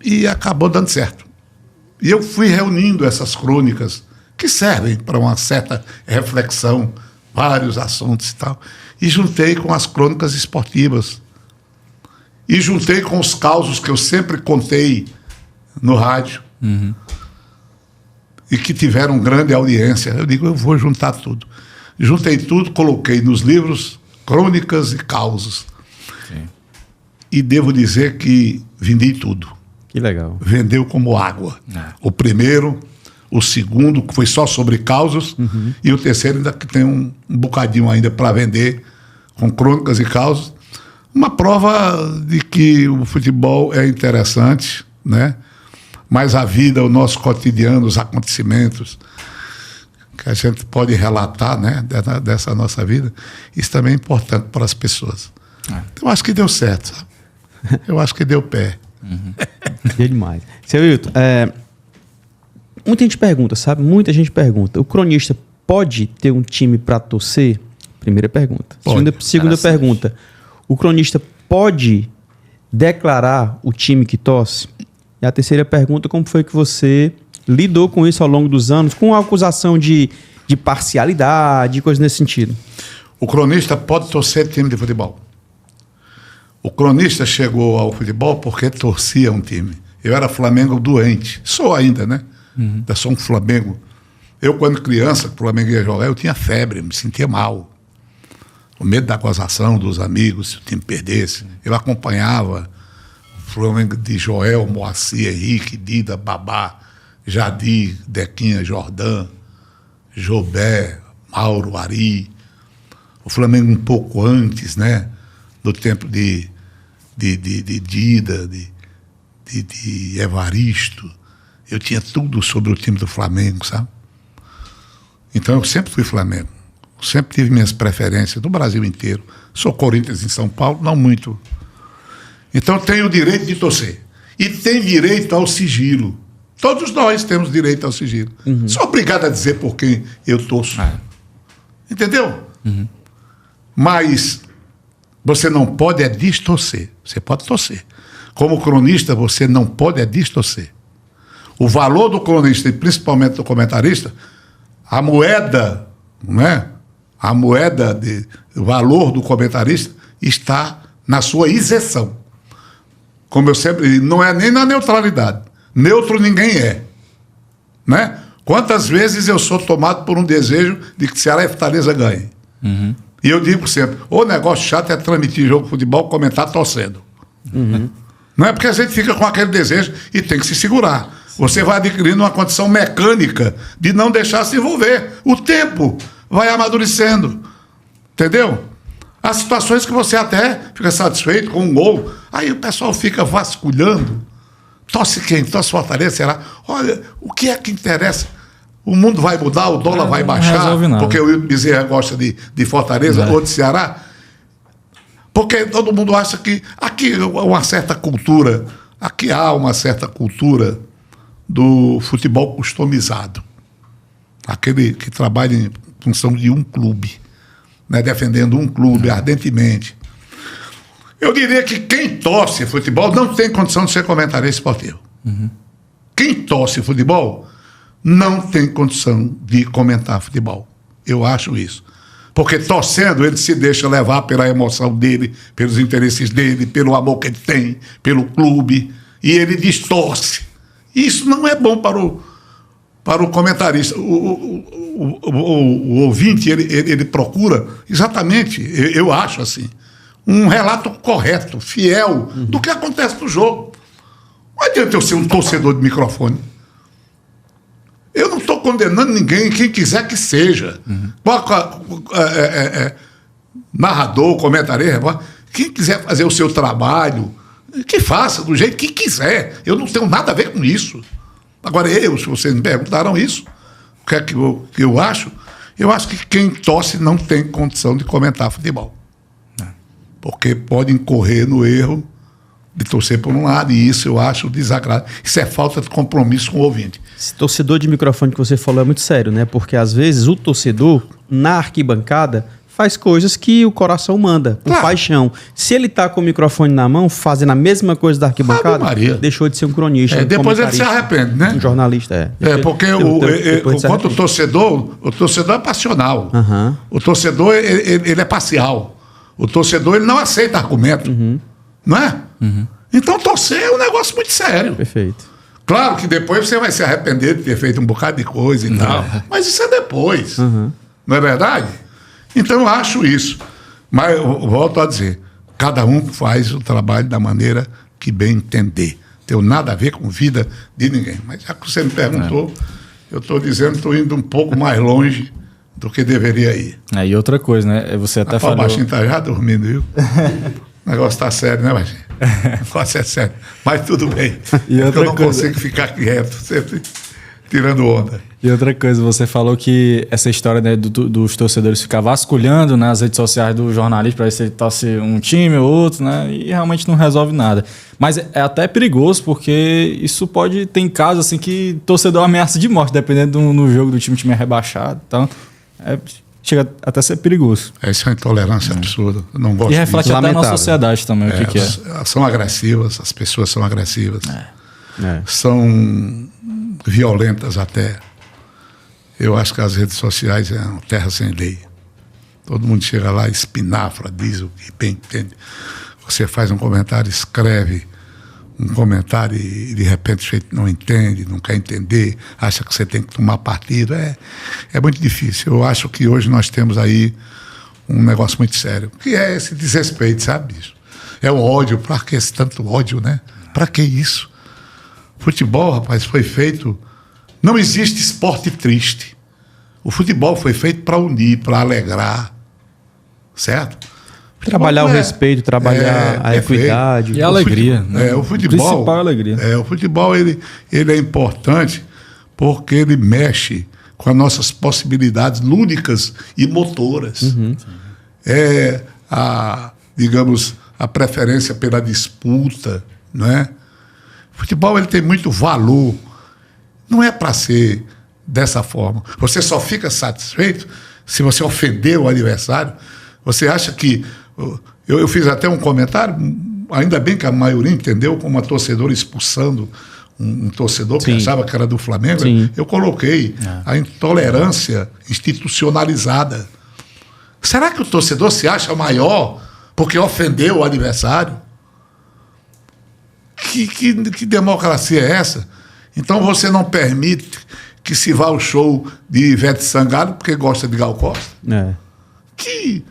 E acabou dando certo. E eu fui reunindo essas crônicas, que servem para uma certa reflexão, vários assuntos e tal, e juntei com as crônicas esportivas. E juntei com os causos que eu sempre contei no rádio, e que tiveram grande audiência. Eu digo, eu vou juntar tudo. Juntei tudo, coloquei nos livros crônicas e causos. Sim. E devo dizer que vendi tudo. Que legal. Vendeu como água. O primeiro, o segundo, que foi só sobre causos, e o terceiro ainda que tem um bocadinho ainda para vender, com crônicas e causos. Uma prova de que o futebol é interessante, né? Mas a vida, o nosso cotidiano, os acontecimentos, que a gente pode relatar, né, dessa nossa vida, isso também é importante para as pessoas. Então, eu acho que deu certo, sabe? Eu acho que deu pé. Deu demais. Seu Wilton, muita gente pergunta, sabe? Muita gente pergunta. O cronista pode ter um time para torcer? Primeira pergunta. Segunda pergunta. O cronista pode declarar o time que torce? E a terceira pergunta, como foi que você lidou com isso ao longo dos anos, com a acusação de parcialidade, coisas nesse sentido? O cronista pode torcer time de futebol. O cronista chegou ao futebol porque torcia um time. Eu era Flamengo doente. Sou ainda, né? Eu sou um Flamengo. Eu, quando criança, o Flamengo ia jogar, eu tinha febre, me sentia mal. O medo da acusação dos amigos, se o time perdesse. Eu acompanhava o Flamengo de Joel, Moacir, Henrique, Dida, Babá, Jadir, Dequinha, Jordan, Jobé, Mauro, Ari. O Flamengo um pouco antes, né? Do tempo de Dida, de Evaristo. Eu tinha tudo sobre o time do Flamengo, sabe? Então eu sempre fui Flamengo. Sempre tive minhas preferências do Brasil inteiro. Sou Corinthians em São Paulo, não muito. Então tenho o direito de torcer. E tem direito ao sigilo. Todos nós temos direito ao sigilo. Sou obrigado a dizer por quem eu torço. Entendeu? Mas você não pode distorcer. Você pode torcer. Como cronista, você não pode distorcer. O valor do cronista, e principalmente do comentarista, a moeda, não é? A moeda o valor do comentarista está na sua isenção. Como eu sempre digo, não é nem na neutralidade. Neutro ninguém é. Né? Quantas vezes eu sou tomado por um desejo de que Ceará e Fortaleza ganhem? E eu digo sempre, o negócio chato é transmitir jogo de futebol, comentar torcendo. Não é porque a gente fica com aquele desejo e tem que se segurar. Você vai adquirindo uma condição mecânica de não deixar se envolver. O tempo vai amadurecendo. Entendeu? Há situações que você até fica satisfeito com um gol. Aí o pessoal fica vasculhando. Torce quem? Torce Fortaleza, será? Olha, o que é que interessa? O mundo vai mudar, o dólar vai baixar, porque o Wilton Bezerra gosta de Fortaleza ou de Ceará. Porque todo mundo acha que aqui uma certa cultura, aqui há uma certa cultura do futebol customizado. Aquele que trabalha em função de um clube, né, defendendo um clube ardentemente. Eu diria que quem torce futebol não tem condição de ser comentarista esportivo. Quem torce futebol não tem condição de comentar futebol. Eu acho isso. Porque torcendo, ele se deixa levar pela emoção dele, pelos interesses dele, pelo amor que ele tem, pelo clube, e ele distorce. Isso não é bom para o comentarista. O ouvinte, ele procura exatamente, eu acho assim, um relato correto, fiel, do que acontece no jogo. Não adianta eu ser um torcedor de microfone. Eu não estou condenando ninguém, quem quiser que seja. Narrador, comentarista, quem quiser fazer o seu trabalho, que faça do jeito que quiser. Eu não tenho nada a ver com isso. Agora, se vocês me perguntaram isso, o que é que eu acho? Eu acho que quem torce não tem condição de comentar futebol. Porque pode incorrer no erro de torcer por um lado, e isso eu acho desagradável. Isso é falta de compromisso com o ouvinte. Esse torcedor de microfone que você falou é muito sério, né? Porque às vezes o torcedor, na arquibancada, faz coisas que o coração manda, por paixão. Se ele tá com o microfone na mão, fazendo a mesma coisa da arquibancada, deixou de ser um cronista. Depois ele se arrepende, né? Um jornalista, porque quanto o torcedor é passional. O torcedor, ele é parcial. O torcedor, ele não aceita argumento. Não é? Então, torcer é um negócio muito sério. Perfeito. Claro que depois você vai se arrepender de ter feito um bocado de coisa e tal. Mas isso é depois. Não é verdade? Então, eu acho isso. Mas, eu volto a dizer, cada um faz o trabalho da maneira que bem entender. Tem nada a ver com vida de ninguém. Mas já que você me perguntou, eu estou dizendo que estou indo um pouco mais longe do que deveria ir. E outra coisa, né? Você até falou... O baixinho está já dormindo, viu? O negócio está sério, né, baixinho? O negócio é sério. Mas tudo bem. Eu não consigo ficar quieto. Sempre tirando onda. E outra coisa, você falou que essa história, né, dos torcedores ficar vasculhando nas redes sociais do jornalista para ver se ele torce um time ou outro, né? E realmente não resolve nada. Mas é até perigoso, porque isso pode... Tem casos assim que torcedor ameaça de morte, dependendo no jogo do time é rebaixado. Então, chega até a ser perigoso. Essa é uma intolerância absurda. Eu não gosto e reflete até na sociedade também, o que é. São agressivas, as pessoas são agressivas. São violentas até. Eu acho que as redes sociais é uma terra sem lei. Todo mundo chega lá, espinafra, diz o que bem entende. Você faz um comentário, escreve um comentário e de repente você não entende, não quer entender, acha que você tem que tomar partido. É muito difícil. Eu acho que hoje nós temos aí um negócio muito sério, que é esse desrespeito, sabe, bicho? É o ódio. Para que esse tanto ódio, né? Para que isso? Futebol, rapaz, foi feito... Não existe esporte triste. O futebol foi feito para unir, para alegrar, certo? Trabalhar o respeito, trabalhar a equidade. E a alegria. Né? O futebol, a principal alegria. O futebol ele é importante porque ele mexe com as nossas possibilidades lúdicas e motoras. Digamos, a preferência pela disputa, não é? O futebol ele tem muito valor. Não é para ser dessa forma. Você só fica satisfeito se você ofender o adversário. Você acha que... Eu fiz até um comentário, ainda bem que a maioria entendeu, como uma torcedora expulsando um torcedor que achava que era do Flamengo. Sim. Eu coloquei a intolerância institucionalizada. Será que o torcedor se acha maior porque ofendeu o adversário? Que democracia é essa? Então você não permite que se vá ao show de Ivete Sangalo porque gosta de Gal Costa? Que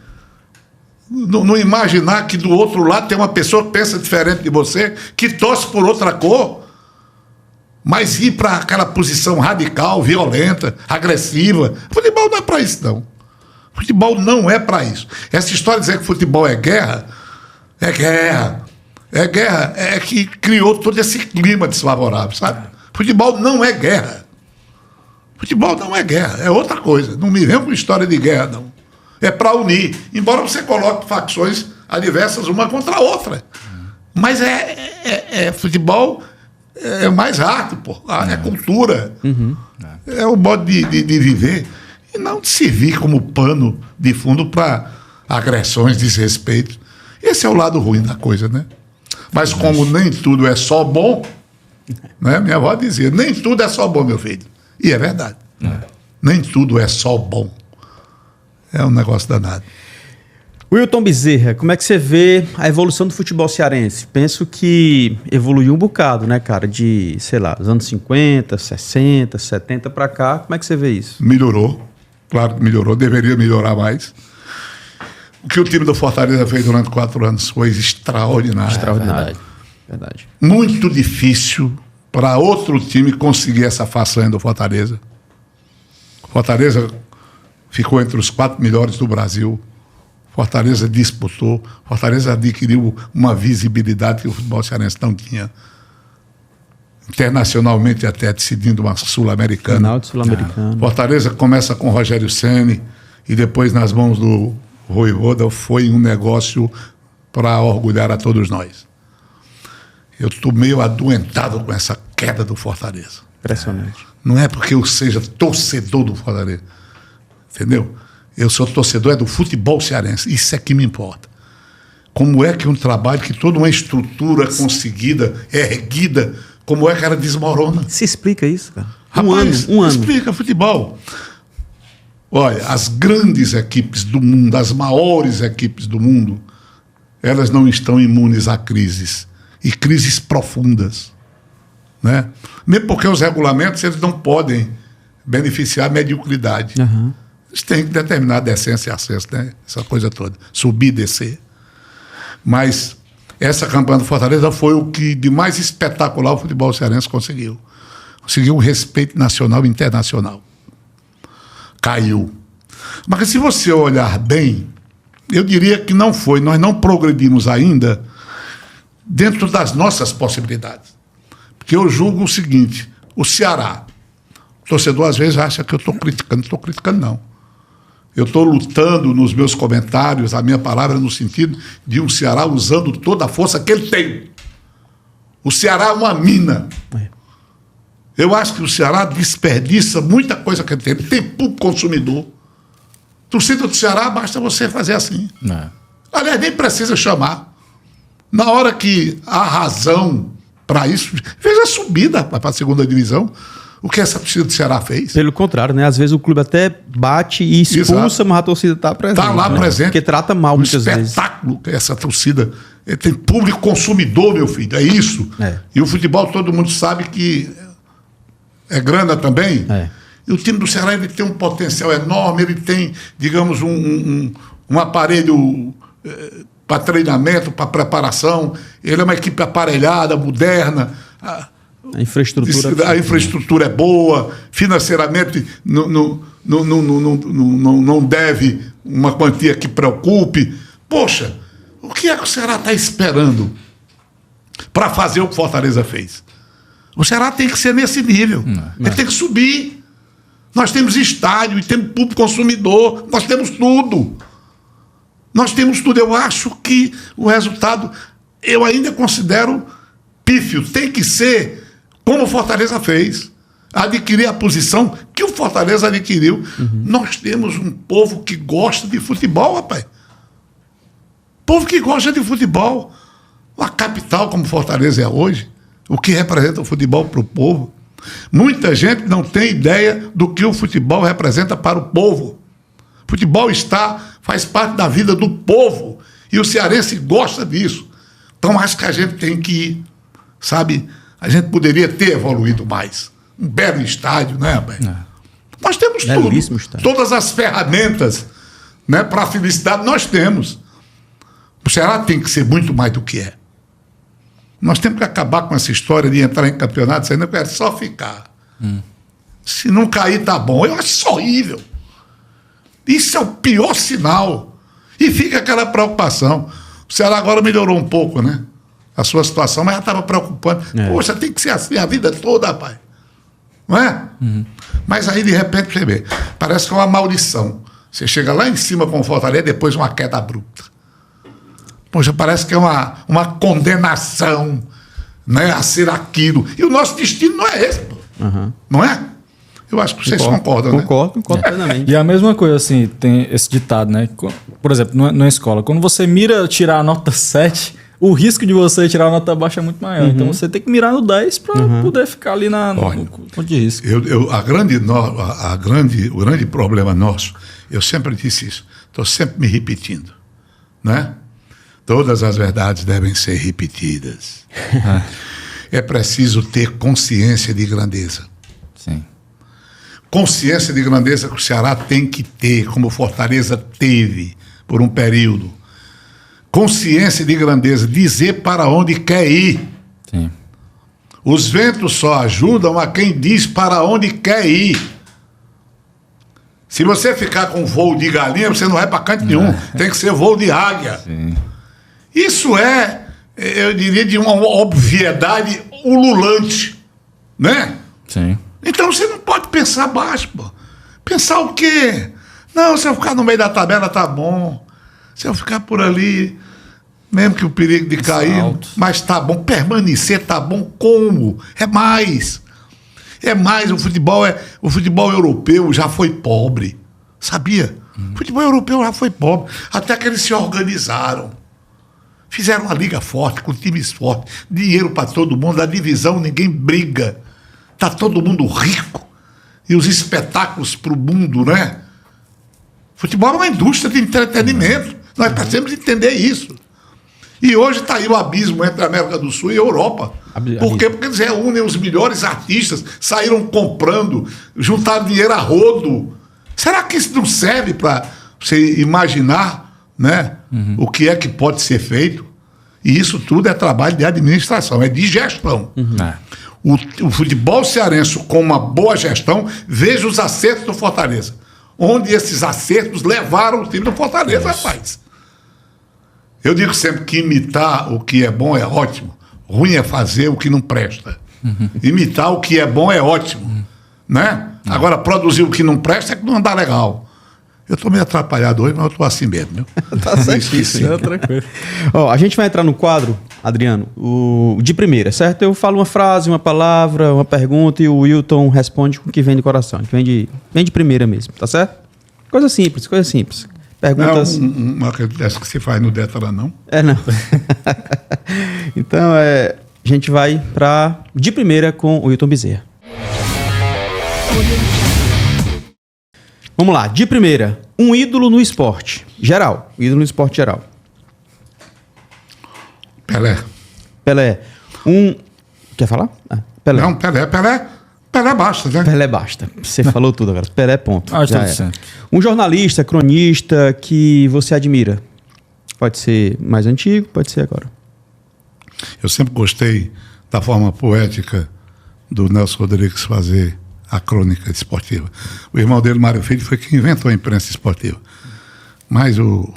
não imaginar que do outro lado tem uma pessoa que pensa diferente de você, que torce por outra cor, mas ir para aquela posição radical, violenta, agressiva. Futebol não é para isso, não. Futebol não é para isso. Essa história de dizer que futebol é guerra, é que criou todo esse clima desfavorável, sabe? Futebol não é guerra. Futebol não é guerra, é outra coisa. Não me vem com história de guerra, não. É para unir, embora você coloque facções adversas uma contra a outra. Mas futebol é mais arte, pô. É cultura. É o modo de viver. E não de servir como pano de fundo para agressões, desrespeito. Esse é o lado ruim da coisa, né? Mas como nem tudo é só bom, né? Minha avó dizia, nem tudo é só bom, meu filho. E é verdade. Nem tudo é só bom. É um negócio danado. Wilton Bezerra, como é que você vê a evolução do futebol cearense? Penso que evoluiu um bocado, né, cara? De, sei lá, os anos 50, 60, 70 para cá. Como é que você vê isso? Melhorou. Claro que melhorou. Deveria melhorar mais. O que o time do Fortaleza fez durante 4 anos foi extraordinário. Extraordinário. Verdade. Muito difícil para outro time conseguir essa façanha do Fortaleza. Fortaleza ficou entre os 4 melhores do Brasil. Fortaleza disputou. Fortaleza adquiriu uma visibilidade que o futebol cearense não tinha. Internacionalmente até decidindo uma Sul-Americana. Final de Sul-Americana. Fortaleza começa com Rogério Ceni e depois nas mãos do Vojvoda foi um negócio para orgulhar a todos nós. Eu estou meio adoentado com essa queda do Fortaleza. Impressionante. Não é porque eu seja torcedor do Fortaleza. Entendeu? Eu sou torcedor do futebol cearense. Isso é que me importa. Como é que um trabalho que toda uma estrutura conseguida, erguida, como é que ela desmorona? Se explica isso, cara. Rapaz, um ano. Explica futebol. Olha, as grandes equipes do mundo, as maiores equipes do mundo, elas não estão imunes a crises. E crises profundas. Né? Mesmo porque os regulamentos eles não podem beneficiar a mediocridade. Eles têm que determinar a decência e acesso, né? Essa coisa toda. Subir e descer. Mas essa campanha do Fortaleza foi o que de mais espetacular o futebol cearense conseguiu. Conseguiu um respeito nacional e internacional. Caiu. Mas se você olhar bem, eu diria que não foi. Nós não progredimos ainda dentro das nossas possibilidades. Porque eu julgo o seguinte, o Ceará, O torcedor, às vezes, acha que eu estou criticando. Não estou criticando, não. Eu estou lutando nos meus comentários, a minha palavra no sentido de um Ceará usando toda a força que ele tem. O Ceará é uma mina. Eu acho que o Ceará desperdiça muita coisa que ele tem. Ele tem público consumidor. Torcida do Ceará, basta você fazer assim. Não. Aliás, nem precisa chamar. Na hora que há razão para isso, veja a subida para a segunda divisão. O que essa torcida do Ceará fez? Pelo contrário, né? Às vezes o clube até bate e expulsa, Exato. mas a torcida está presente. Está lá presente. Porque trata mal muitas vezes. Espetáculo que essa torcida. Tem público consumidor, meu filho. É isso. E o futebol, todo mundo sabe que é grana também. E o time do Ceará ele tem um potencial enorme, ele tem, digamos, um aparelho para treinamento, para preparação. Ele é uma equipe aparelhada, moderna. A infraestrutura é boa, financeiramente não deve uma quantia que preocupe. Poxa, o que é que o Ceará está esperando para fazer o que o Fortaleza fez? O Ceará tem que ser nesse nível. Ele tem que subir. Nós temos estádio e temos público consumidor, nós temos tudo. Nós temos tudo. Eu acho que o resultado, eu ainda considero pífio. Tem que ser como o Fortaleza fez. Adquirir a posição que o Fortaleza adquiriu. Nós temos um povo que gosta de futebol, rapaz. Povo que gosta de futebol. Uma capital como Fortaleza é hoje, o que representa o futebol para o povo. Muita gente não tem ideia do que o futebol representa para o povo. O futebol faz parte da vida do povo. E o cearense gosta disso. Então acho que a gente tem que ir, sabe? A gente poderia ter evoluído mais. Um belo estádio, né, velho? Nós temos tudo. Estádio. Todas as ferramentas, né, para a felicidade nós temos. O Ceará tem que ser muito mais do que é. Nós temos que acabar com essa história de entrar em campeonato, você não quer só ficar. Se não cair, tá bom. Eu acho isso horrível. Isso é o pior sinal. E fica aquela preocupação. O Ceará agora melhorou um pouco, né? A sua situação, mas já estava preocupando. Poxa, tem que ser assim a vida toda, rapaz. Não é? Mas aí, de repente, você vê, parece que é uma maldição. Você chega lá em cima com o Fortaleza, depois uma queda abrupta. Poxa, parece que é uma condenação, né, a ser aquilo. E o nosso destino não é esse, pô. Não é? Eu acho que vocês concordam, né? Concordo plenamente. E a mesma coisa, assim, tem esse ditado, né? Por exemplo, na escola, quando você mira tirar a nota 7, o risco de você tirar a nota baixa é muito maior. Então você tem que mirar no 10 para poder ficar ali no ponto de risco. O grande problema nosso, eu sempre disse isso, estou sempre me repetindo, né? Todas as verdades devem ser repetidas. É preciso ter consciência de grandeza. Sim. Consciência de grandeza que o Ceará tem que ter, como o Fortaleza teve por um período. Consciência de grandeza, dizer para onde quer ir. Sim. Os ventos só ajudam a quem diz para onde quer ir. Se você ficar com voo de galinha, você não vai para canto nenhum. Tem que ser voo de águia. Sim. Isso eu diria, de uma obviedade ululante, né? Sim. Então você não pode pensar baixo, pô. Pensar o quê? Não, se eu ficar no meio da tabela tá bom. Se eu ficar por ali, mesmo que o perigo de cair, mas tá bom. Permanecer tá bom como? É mais. É mais. O futebol europeu já foi pobre. Sabia? O futebol europeu já foi pobre. Até que eles se organizaram. Fizeram uma liga forte, com times fortes, dinheiro para todo mundo, a divisão ninguém briga, está todo mundo rico, e os espetáculos para o mundo, né? Futebol é uma indústria de entretenimento, nós precisamos entender isso. E hoje está aí o abismo entre a América do Sul e a Europa. Por quê? Porque eles reúnem os melhores artistas, saíram comprando, juntaram dinheiro a rodo. Será que isso não serve para você imaginar, né? O que é que pode ser feito? E isso tudo é trabalho de administração, é de gestão. O futebol cearense, com uma boa gestão, veja os acertos do Fortaleza. Onde esses acertos levaram o time do Fortaleza, rapaz. Eu digo sempre que imitar o que é bom é ótimo. Ruim é fazer o que não presta. Imitar o que é bom é ótimo. Né? Agora, produzir o que não presta é que não dá legal. Eu estou meio atrapalhado hoje, mas eu estou assim mesmo. Viu? Tá certíssimo. Tranquilo. Ó, a gente vai entrar no quadro, Adriano, de primeira, certo? Eu falo uma frase, uma palavra, uma pergunta e o Wilton responde com o que vem do coração. Que vem de primeira mesmo, tá certo? Coisa simples, coisa simples. Perguntas... Não é uma dessa que se faz no Detran, não? Não. Então, a gente vai para de primeira com o Wilton Bezerra. Vamos lá, de primeira. Um ídolo no esporte. Geral. Ídolo no esporte geral. Pelé. Quer falar? Pelé. Não, Pelé basta, né? Pelé basta. Você falou tudo agora. Pelé, ponto. Já é. Um jornalista, cronista que você admira. Pode ser mais antigo, pode ser agora. Eu sempre gostei da forma poética do Nelson Rodrigues fazer a crônica esportiva. O irmão dele, Mário Filho, foi quem inventou a imprensa esportiva. Mas o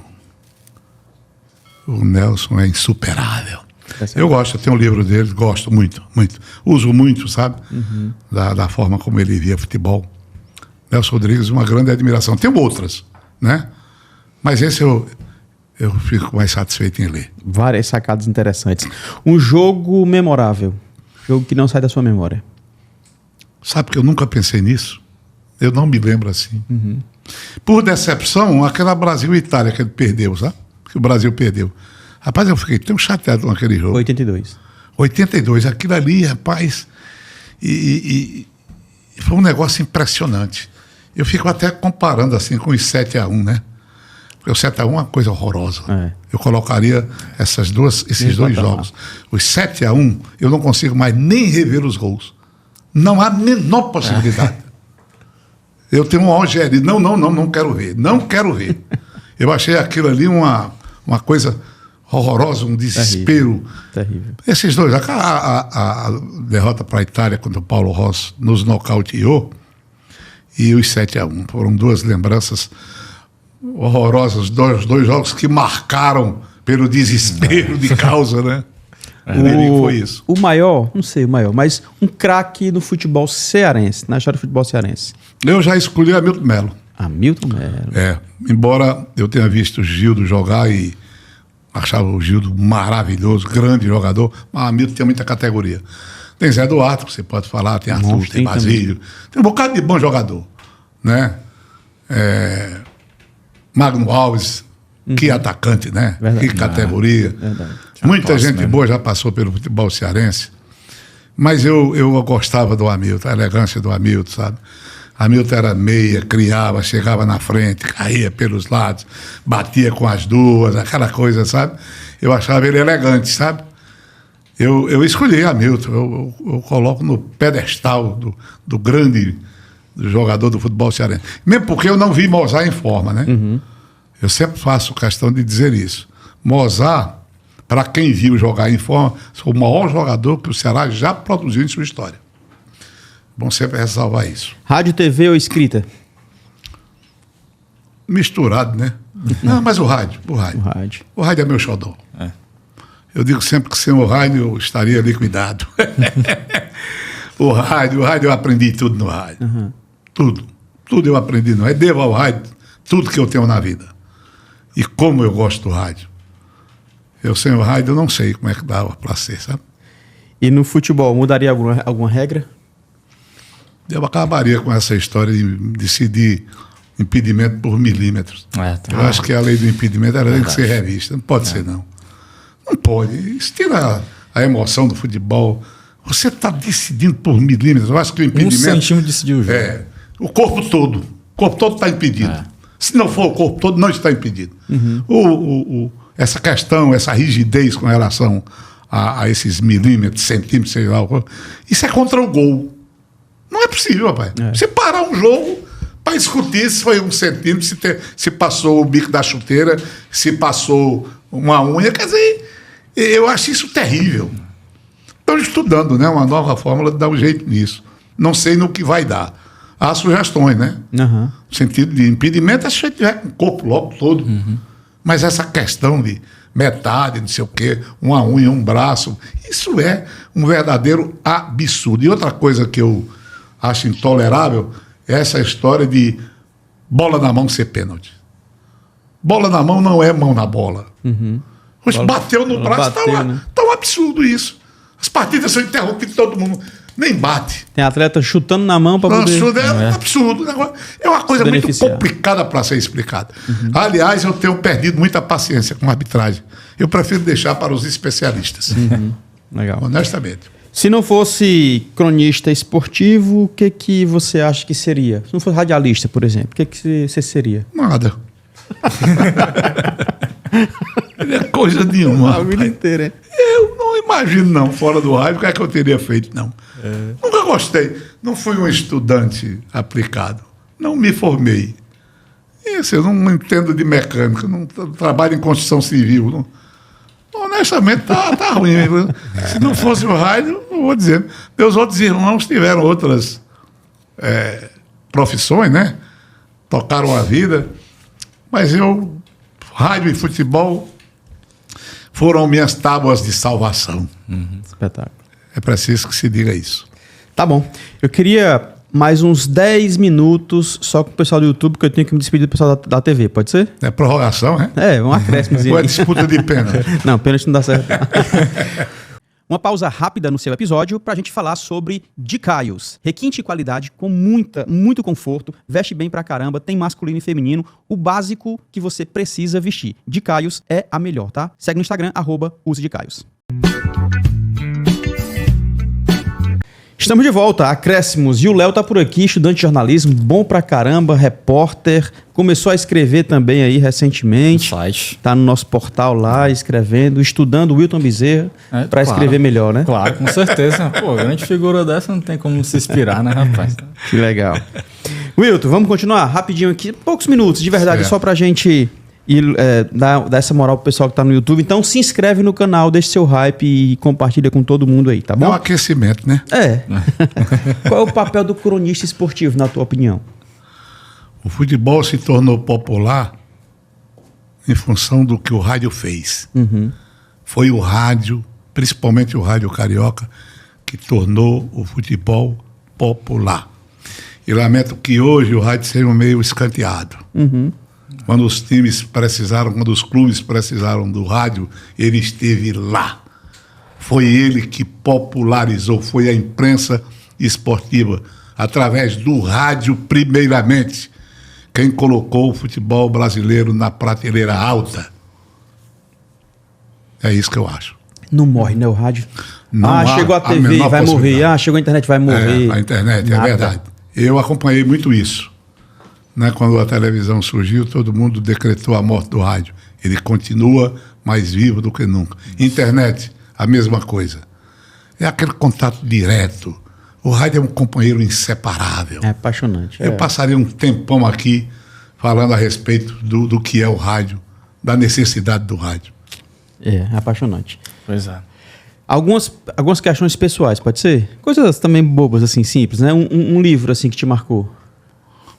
Nelson é insuperável. Eu gosto, eu tenho um livro dele, gosto muito, muito. Uso muito, sabe? Da forma como ele via futebol. Nelson Rodrigues, uma grande admiração. Tem outras, né? Mas esse eu fico mais satisfeito em ler. Várias sacadas interessantes. Um jogo memorável. Jogo que não sai da sua memória. Sabe que eu nunca pensei nisso? Eu não me lembro assim. Por decepção, aquela Brasil e Itália que ele perdeu, sabe? Que o Brasil perdeu. Rapaz, eu fiquei tão chateado com aquele jogo. 82, aquilo ali, rapaz. E foi um negócio impressionante. Eu fico até comparando assim com os 7-1, né? Porque o 7-1 é uma coisa horrorosa. Eu colocaria esses dois jogos. Os 7-1, eu não consigo mais nem rever os gols. Não há a menor possibilidade. Eu tenho um Rogério. Não quero ver. Não quero ver. Eu achei aquilo ali uma coisa horrorosa, um desespero. Terrível. Esses dois, a derrota para a Itália contra o Paulo Rossi nos nocauteou e os 7-1. Foram duas lembranças horrorosas, dois jogos que marcaram pelo desespero de causa, né? Foi isso. O maior, não sei o maior, mas um craque no futebol cearense, na história do futebol cearense. Eu já escolhi Hamilton Melo. Hamilton Melo. Embora eu tenha visto o Gildo jogar e achava o Gildo maravilhoso, grande jogador, mas o Hamilton tem muita categoria. Tem Zé Duarte, que você pode falar, tem Arthur, tem Basílio, tem um bocado de bom jogador, né? Magno Alves, que atacante, né? Verdade. Que categoria. Verdade. Muita gente boa já passou pelo futebol cearense, mas eu gostava do Hamilton, a elegância do Hamilton, sabe? Hamilton era meia, criava, chegava na frente, caía pelos lados, batia com as duas, aquela coisa, sabe? Eu achava ele elegante, sabe? Eu escolhi Hamilton, eu coloco no pedestal do grande jogador do futebol cearense. Mesmo porque eu não vi Mozart em forma, né? Eu sempre faço questão de dizer isso. Mozart, para quem viu jogar em forma, foi o maior jogador que o Ceará já produziu em sua história. Bom sempre ressalvar isso. Rádio, TV ou escrita? Misturado, né? Não, mas o rádio. O rádio é meu xodó. Eu digo sempre que sem o rádio eu estaria liquidado. O rádio eu aprendi tudo no rádio. Tudo eu aprendi no rádio. Devo ao rádio tudo que eu tenho na vida. E como eu gosto do rádio. Eu sem o rádio eu não sei como é que dava para ser, sabe? E no futebol, mudaria alguma regra? Eu acabaria com essa história de decidir impedimento por milímetros. Eu acho que a lei do impedimento ela tem que ser revista. Não pode ser, não. Não pode. Isso tira a emoção do futebol. Você está decidindo por milímetros. Eu acho que o impedimento... 1 centímetro decidiu o jogo. O corpo todo. O corpo todo está impedido. Se não for o corpo todo, não está impedido. Essa questão, essa rigidez com relação a esses milímetros, centímetros, sei lá, isso é contra o gol. Não é possível, rapaz. Você parar um jogo para discutir se foi 1 centímetro, se passou o bico da chuteira, se passou uma unha. Quer dizer, eu acho isso terrível. Estou estudando, né, uma nova fórmula de dar um jeito nisso. Não sei no que vai dar. Há sugestões, né? No sentido de impedimento é se você tiver com o corpo logo todo. Mas essa questão de metade, não sei o quê, uma unha, um braço, isso é um verdadeiro absurdo. E outra coisa que eu acho intolerável essa história de bola na mão ser pênalti. Bola na mão não é mão na bola. Hoje bateu no braço, tá um absurdo isso. As partidas são interrompidas, todo mundo nem bate. Tem atleta chutando na mão para poder... É um absurdo. É uma coisa muito complicada para ser explicada. Aliás, eu tenho perdido muita paciência com a arbitragem. Eu prefiro deixar para os especialistas. Legal. Honestamente. Se não fosse cronista esportivo, o que você acha que seria? Se não fosse radialista, por exemplo, o que você seria? Nada. Não é coisa nenhuma. A vida inteira, hein? Eu não imagino, não, fora do rádio, o que é que eu teria feito, não. Nunca gostei. Não fui um estudante aplicado. Não me formei. Isso, eu não entendo de mecânica, não trabalho em construção civil. Não. Honestamente, tá ruim. Se não fosse o rádio, não vou dizer. Meus outros irmãos tiveram outras profissões, né? Tocaram a vida. Mas rádio e futebol foram minhas tábuas de salvação. Espetáculo. É preciso que se diga isso. Tá bom. Eu queria mais uns 10 minutos só com o pessoal do YouTube, porque eu tenho que me despedir do pessoal da TV, pode ser? É prorrogação, né? Um acréscimozinho. Ou é disputa de pênalti? Não, pênalti não dá certo. Uma pausa rápida no seu episódio para a gente falar sobre Dicaios. Requinte e qualidade com muito conforto, veste bem pra caramba, tem masculino e feminino, o básico que você precisa vestir. Dicaios é a melhor, tá? Segue no Instagram, @usedicaios. Estamos de volta, acréscimos. E o Léo tá por aqui, estudante de jornalismo, bom pra caramba, repórter. Começou a escrever também aí recentemente. Site. Tá no nosso portal lá, escrevendo, estudando o Wilton Bezerra pra escrever melhor, né? Claro, com certeza. Pô, grande figura dessa não tem como se inspirar, né, rapaz? Que legal. Wilton, vamos continuar rapidinho aqui, poucos minutos, de verdade, só pra gente dar essa moral pro pessoal que tá no YouTube. Então se inscreve no canal, deixa seu hype e compartilha com todo mundo aí, tá bom? É um aquecimento, né? Qual é o papel do cronista esportivo, na tua opinião? O futebol se tornou popular em função do que o rádio fez. Foi o rádio, principalmente o rádio carioca, que tornou o futebol popular. E lamento que hoje o rádio seja meio escanteado. Quando os times precisaram, quando os clubes precisaram do rádio, ele esteve lá. Foi ele que popularizou, foi a imprensa esportiva, através do rádio primeiramente, quem colocou o futebol brasileiro na prateleira alta. É isso que eu acho. Não morre, né, o rádio? Não chegou a TV, vai morrer. Chegou a internet, vai morrer. A internet, é verdade. Eu acompanhei muito isso. Né? Quando a televisão surgiu, todo mundo decretou a morte do rádio. Ele continua mais vivo do que nunca. Internet, a mesma coisa. É aquele contato direto. O rádio é um companheiro inseparável. É apaixonante. Eu passaria um tempão aqui falando a respeito do que é o rádio, da necessidade do rádio. É apaixonante. Pois é. Algumas questões pessoais, pode ser? Coisas também bobas, assim, simples, né? Um livro, assim, que te marcou.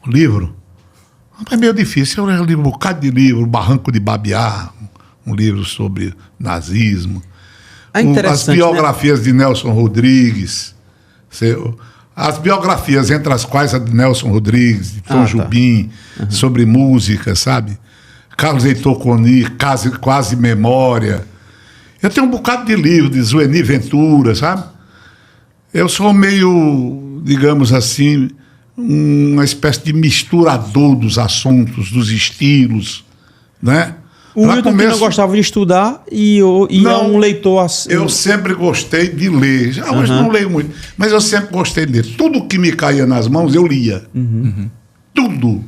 O livro? É meio difícil. Eu li um bocado de livro, Barranco de Babiá, um livro sobre nazismo. As biografias, né, de Nelson Rodrigues. As biografias, entre as quais a de Nelson Rodrigues, de Tom Jobim, sobre música, sabe? Carlos Heitor Coni, Quase Memória. Eu tenho um bocado de livro de Zueni Ventura, sabe? Eu sou meio, digamos assim, uma espécie de misturador dos assuntos, dos estilos, né? O Wilton não gostava de estudar e é um leitor assim. Eu sempre gostei de ler. Hoje não leio muito, mas eu sempre gostei de ler. Tudo que me caía nas mãos, eu lia. Tudo.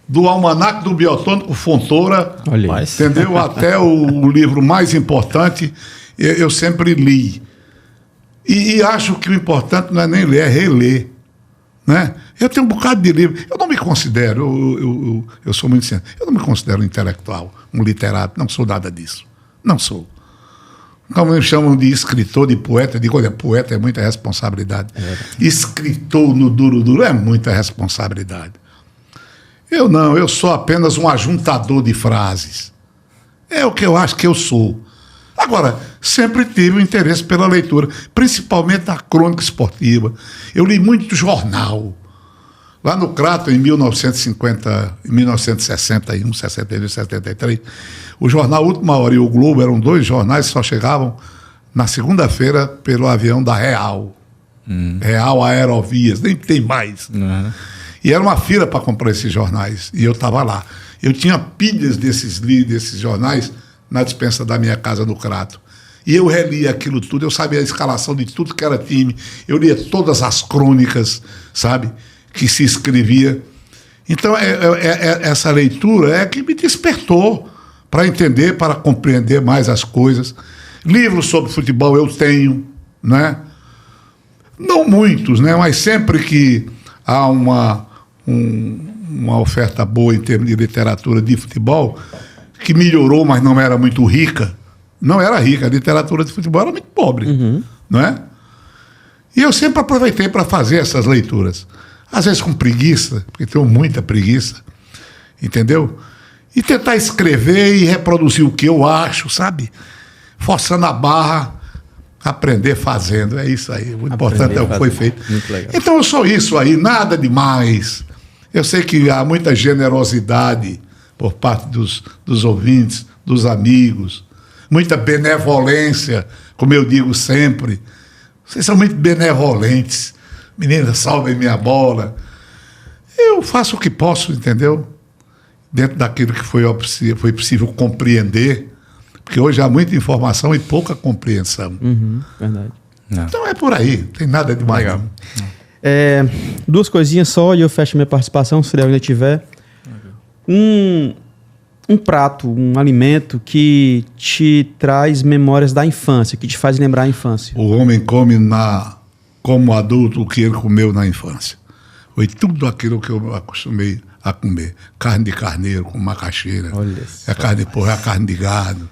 Do Almanaque do Biotônico Fontoura, entendeu? Até o livro mais importante, eu sempre li. E acho que o importante não é nem ler, é reler. Né? Eu tenho um bocado de livro. Eu não me considero, eu sou muito sincero, eu não me considero um intelectual, um literato, não sou nada disso. Não sou. Como me chamam de escritor, de poeta, digo, olha, poeta é muita responsabilidade. Escritor no duro é muita responsabilidade. Eu não, eu sou apenas um ajuntador de frases. É o que eu acho que eu sou. Agora, sempre tive um interesse pela leitura, principalmente da crônica esportiva. Eu li muito jornal. Lá no Crato, em 1961, 62, 73, o jornal Última Hora e o Globo eram 2 jornais que só chegavam na segunda-feira pelo avião da Real. Real Aerovias, nem tem mais. E era uma fila para comprar esses jornais. E eu estava lá. Eu tinha pilhas desses jornais na despensa da minha casa no Crato. E eu relia aquilo tudo, eu sabia a escalação de tudo que era time, eu lia todas as crônicas, sabe, que se escrevia. Então, essa leitura é que me despertou para entender, para compreender mais as coisas. Livros sobre futebol eu tenho, né? Não muitos, né? Mas sempre que há uma oferta boa em termos de literatura de futebol, que melhorou, mas não era muito rica. Não era rica, a literatura de futebol era muito pobre, não é? E eu sempre aproveitei para fazer essas leituras. Às vezes com preguiça, porque tenho muita preguiça, entendeu? E tentar escrever e reproduzir o que eu acho, sabe? Forçando a barra, aprender fazendo. É isso aí. O importante é o que foi feito. Então eu sou isso aí, nada demais. Eu sei que há muita generosidade por parte dos ouvintes, dos amigos, muita benevolência, como eu digo sempre. Vocês são muito benevolentes. Meninas, salvem minha bola. Eu faço o que posso, entendeu? Dentro daquilo que foi possível compreender, porque hoje há muita informação e pouca compreensão. Verdade. Então é por aí, não tem nada de mais. Legal. 2 coisinhas só e eu fecho minha participação, se ainda tiver. Um prato, um alimento que te traz memórias da infância, que te faz lembrar a infância. O homem come como adulto o que ele comeu na infância. Foi tudo aquilo que eu acostumei a comer. Carne de carneiro com macaxeira. É carne de porco, é carne de gado.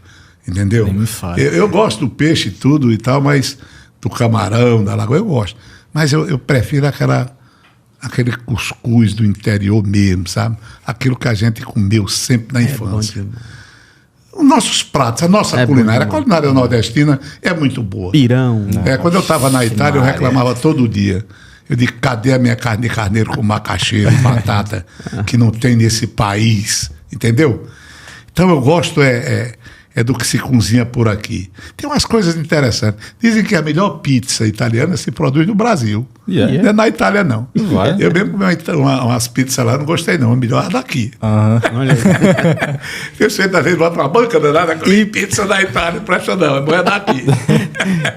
Entendeu? Eu gosto do peixe e tudo e tal, mas do camarão, da lagoa, eu gosto. Mas eu prefiro aquele cuscuz do interior mesmo, sabe? Aquilo que a gente comeu sempre na infância. Os nossos pratos, a nossa culinária, a culinária nordestina é muito boa. Pirão. Quando eu estava na Itália, eu reclamava todo dia. Eu digo, cadê a minha carne de carneiro com macaxeira e batata que não tem nesse país? Entendeu? Então eu gosto do que se cozinha por aqui. Tem umas coisas interessantes. Dizem que a melhor pizza italiana se produz no Brasil. Não é na Itália, não. Eu mesmo comi umas pizzas lá, não gostei não. É melhor daqui. Olha aí. Eu certa vez volto pra banca danada, comi pizza da Itália, não presta não, é boa daqui.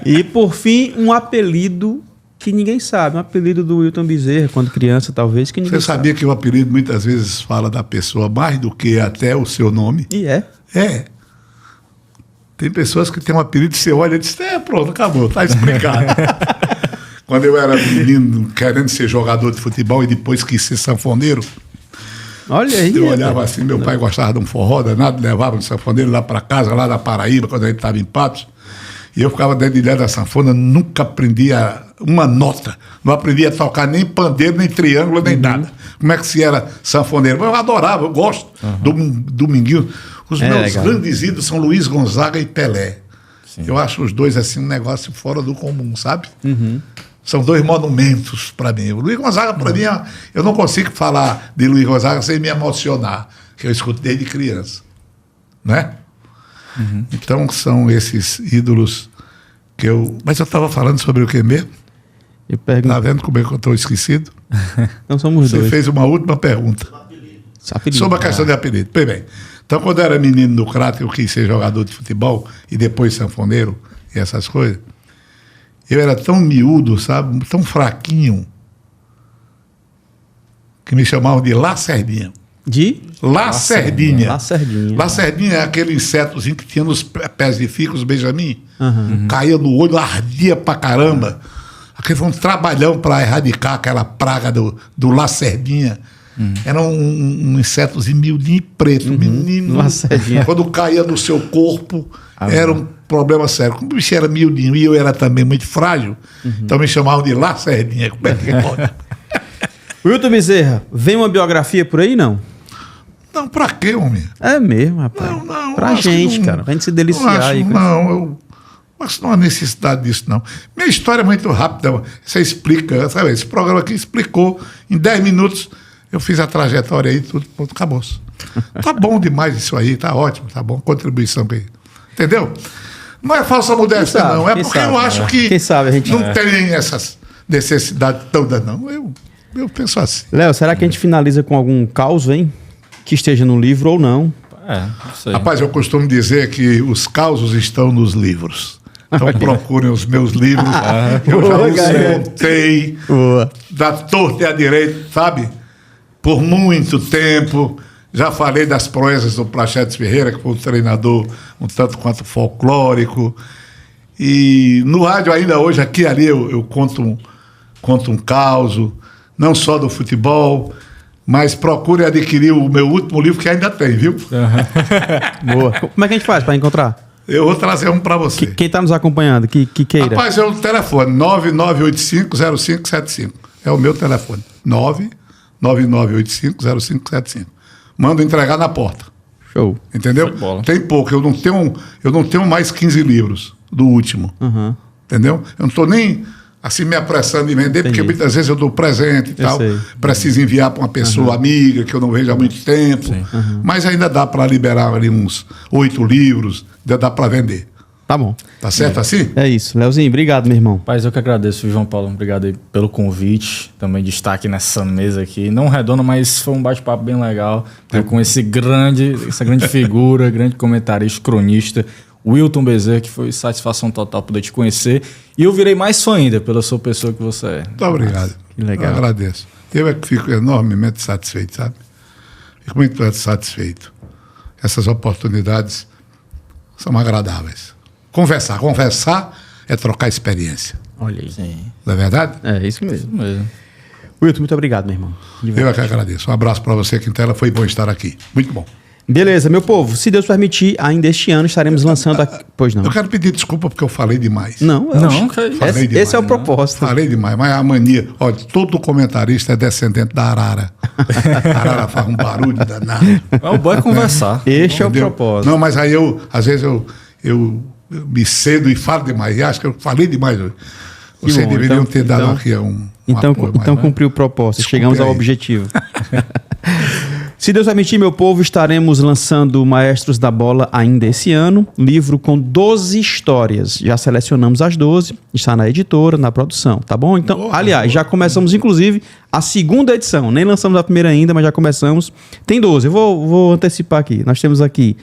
E por fim, um apelido que ninguém sabe. Um apelido do Wilton Bezerra, quando criança, talvez, que ninguém sabe. Você sabia que o apelido muitas vezes fala da pessoa mais do que até o seu nome? E é? É. Tem pessoas que têm um apelido, você olha e diz, pronto, acabou, tá explicado. Quando eu era menino, querendo ser jogador de futebol e depois quis ser sanfoneiro, olha aí. Eu olhava assim, meu pai gostava de um forró danado, levava um sanfoneiro lá para casa, lá da Paraíba, quando a gente estava em Patos, e eu ficava dedilhado da sanfona, nunca aprendia uma nota, não aprendia a tocar nem pandeiro, nem triângulo, nem nada. Como é que se era sanfoneiro? Eu adorava, eu gosto do Dominguinho. Os meus grandes ídolos são Luiz Gonzaga e Pelé. Sim. Eu acho os dois assim um negócio fora do comum, sabe? São 2 monumentos para mim. O Luiz Gonzaga, para mim, eu não consigo falar de Luiz Gonzaga sem me emocionar, que eu escuto desde criança. Né? Então são esses ídolos que eu... Mas eu estava falando sobre o que mesmo? Está vendo como é que eu estou esquecido? Não somos dois. Você fez uma última pergunta. Sobre a questão de apelido. Pois bem. Então, quando eu era menino no Crato, eu quis ser jogador de futebol e depois sanfoneiro e essas coisas. Eu era tão miúdo, sabe? Tão fraquinho, que me chamavam de Lacerdinha. De? Lacerdinha. Lacerdinha. Lacerdinha é aquele insetozinho que tinha nos pés de fico, os Benjamin. Caía no olho, ardia pra caramba. Aquele foi um trabalhão para erradicar aquela praga do Lacerdinha. Era um insetozinho miudinho e preto. Menino, quando caía no seu corpo, era um problema sério. Como o bicho era miudinho e eu era também muito frágil, então me chamavam de Lacerdinha. Como é que pode? Wilton Bezerra, vem uma biografia por aí, não? Não, pra quê, homem? É mesmo, rapaz. Não, pra gente, cara. Pra gente se deliciar aí. Mas não há necessidade disso, não. Minha história é muito rápida. Você explica, sabe? Esse programa aqui explicou. Em 10 minutos eu fiz a trajetória aí, tudo, pronto, acabou. Tá bom demais isso aí, tá ótimo, tá bom. Contribuição aí. Entendeu? Não é falsa modéstia, não. É porque eu acho que não tem essas necessidades todas, não. Eu penso assim. Léo, será que a gente finaliza com algum caos, hein? Que esteja no livro ou não? Não sei. Rapaz, eu costumo dizer que os causos estão nos livros. Então procurem os meus livros. Eu já os contei da torta e à direita, sabe? Por muito tempo. Já falei das proezas do Praxedes Ferreira, que foi um treinador um tanto quanto folclórico. E no rádio ainda hoje, aqui e ali, eu conto um caos, não só do futebol, mas procure adquirir o meu último livro, que ainda tem, viu? Boa. Como é que a gente faz para encontrar? Eu vou trazer um para você. Quem está nos acompanhando, que queira. Rapaz, é o telefone, 9985-0575. É o meu telefone, 99985-0575. Mando entregar na porta. Show. Entendeu? Tem pouco. Eu não tenho mais 15 livros do último. Entendeu? Eu não estou nem assim me apressando em vender, porque muitas vezes eu dou presente e tal. Preciso enviar para uma pessoa amiga que eu não vejo há muito tempo. Mas ainda dá para liberar ali uns 8 livros, ainda dá para vender. Tá bom. Tá certo assim? É isso. Leozinho, obrigado, meu irmão. Paz, eu que agradeço, João Paulo. Obrigado aí pelo convite, também de estar aqui nessa mesa aqui. Não redonda, mas foi um bate-papo bem legal. Com essa grande figura, grande comentarista, cronista, Wilton Bezerra, que foi satisfação total poder te conhecer. E eu virei mais fã ainda pela sua pessoa que você é. Muito obrigado. Que legal. Eu agradeço. Eu é que fico enormemente satisfeito, sabe? Fico muito satisfeito. Essas oportunidades são agradáveis. Conversar é trocar experiência. Olha aí. Sim. Não é verdade? É isso mesmo. Wilton, muito obrigado, meu irmão. Eu é que agradeço. Um abraço para você aqui em tela. Foi bom estar aqui. Muito bom. Beleza, meu povo. Se Deus permitir, ainda este ano estaremos lançando... Pois não. Eu quero pedir desculpa porque eu falei demais. Não, esse é o propósito. Falei demais, mas a mania... Olha, todo comentarista é descendente da arara. A arara faz um barulho danado. O bom é conversar. Este é o propósito. Não, mas aí às vezes eu me cedo e falo demais. E acho que eu falei demais hoje. Vocês deveriam ter dado aqui um apoio. Então cumpriu o propósito. Chegamos ao objetivo. Se Deus permitir, meu povo, estaremos lançando Maestros da Bola ainda esse ano. Livro com 12 histórias. Já selecionamos as 12. Está na editora, na produção, tá bom? Então, aliás, já começamos, inclusive, a segunda edição. Nem lançamos a primeira ainda, mas já começamos. Tem 12. Eu vou antecipar aqui. Nós temos aqui,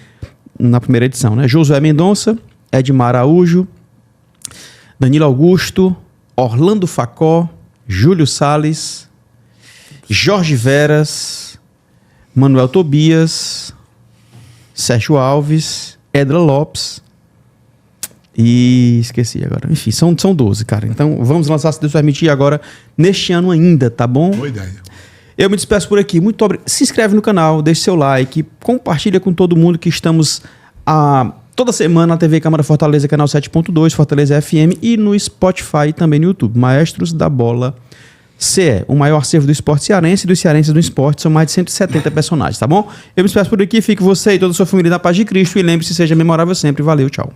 na primeira edição, né? Josué Mendonça, Edmar Araújo, Danilo Augusto, Orlando Facó, Júlio Salles, Jorge Veras, Manuel Tobias, Sérgio Alves, Edra Lopes e esqueci agora. Enfim, são 12, cara. Então vamos lançar, se Deus permitir, agora neste ano ainda, tá bom? Boa ideia. Eu me despeço por aqui. Muito obrigado. Se inscreve no canal, deixe seu like, compartilha com todo mundo que estamos toda semana na TV Câmara Fortaleza, canal 7.2, Fortaleza FM e no Spotify e também no YouTube. Maestros da Bola CE, o maior acervo do esporte cearense e dos cearenses do esporte. São mais de 170 personagens, tá bom? Eu me despeço por aqui. Fique você e toda a sua família na paz de Cristo. E lembre-se, seja memorável sempre. Valeu, tchau.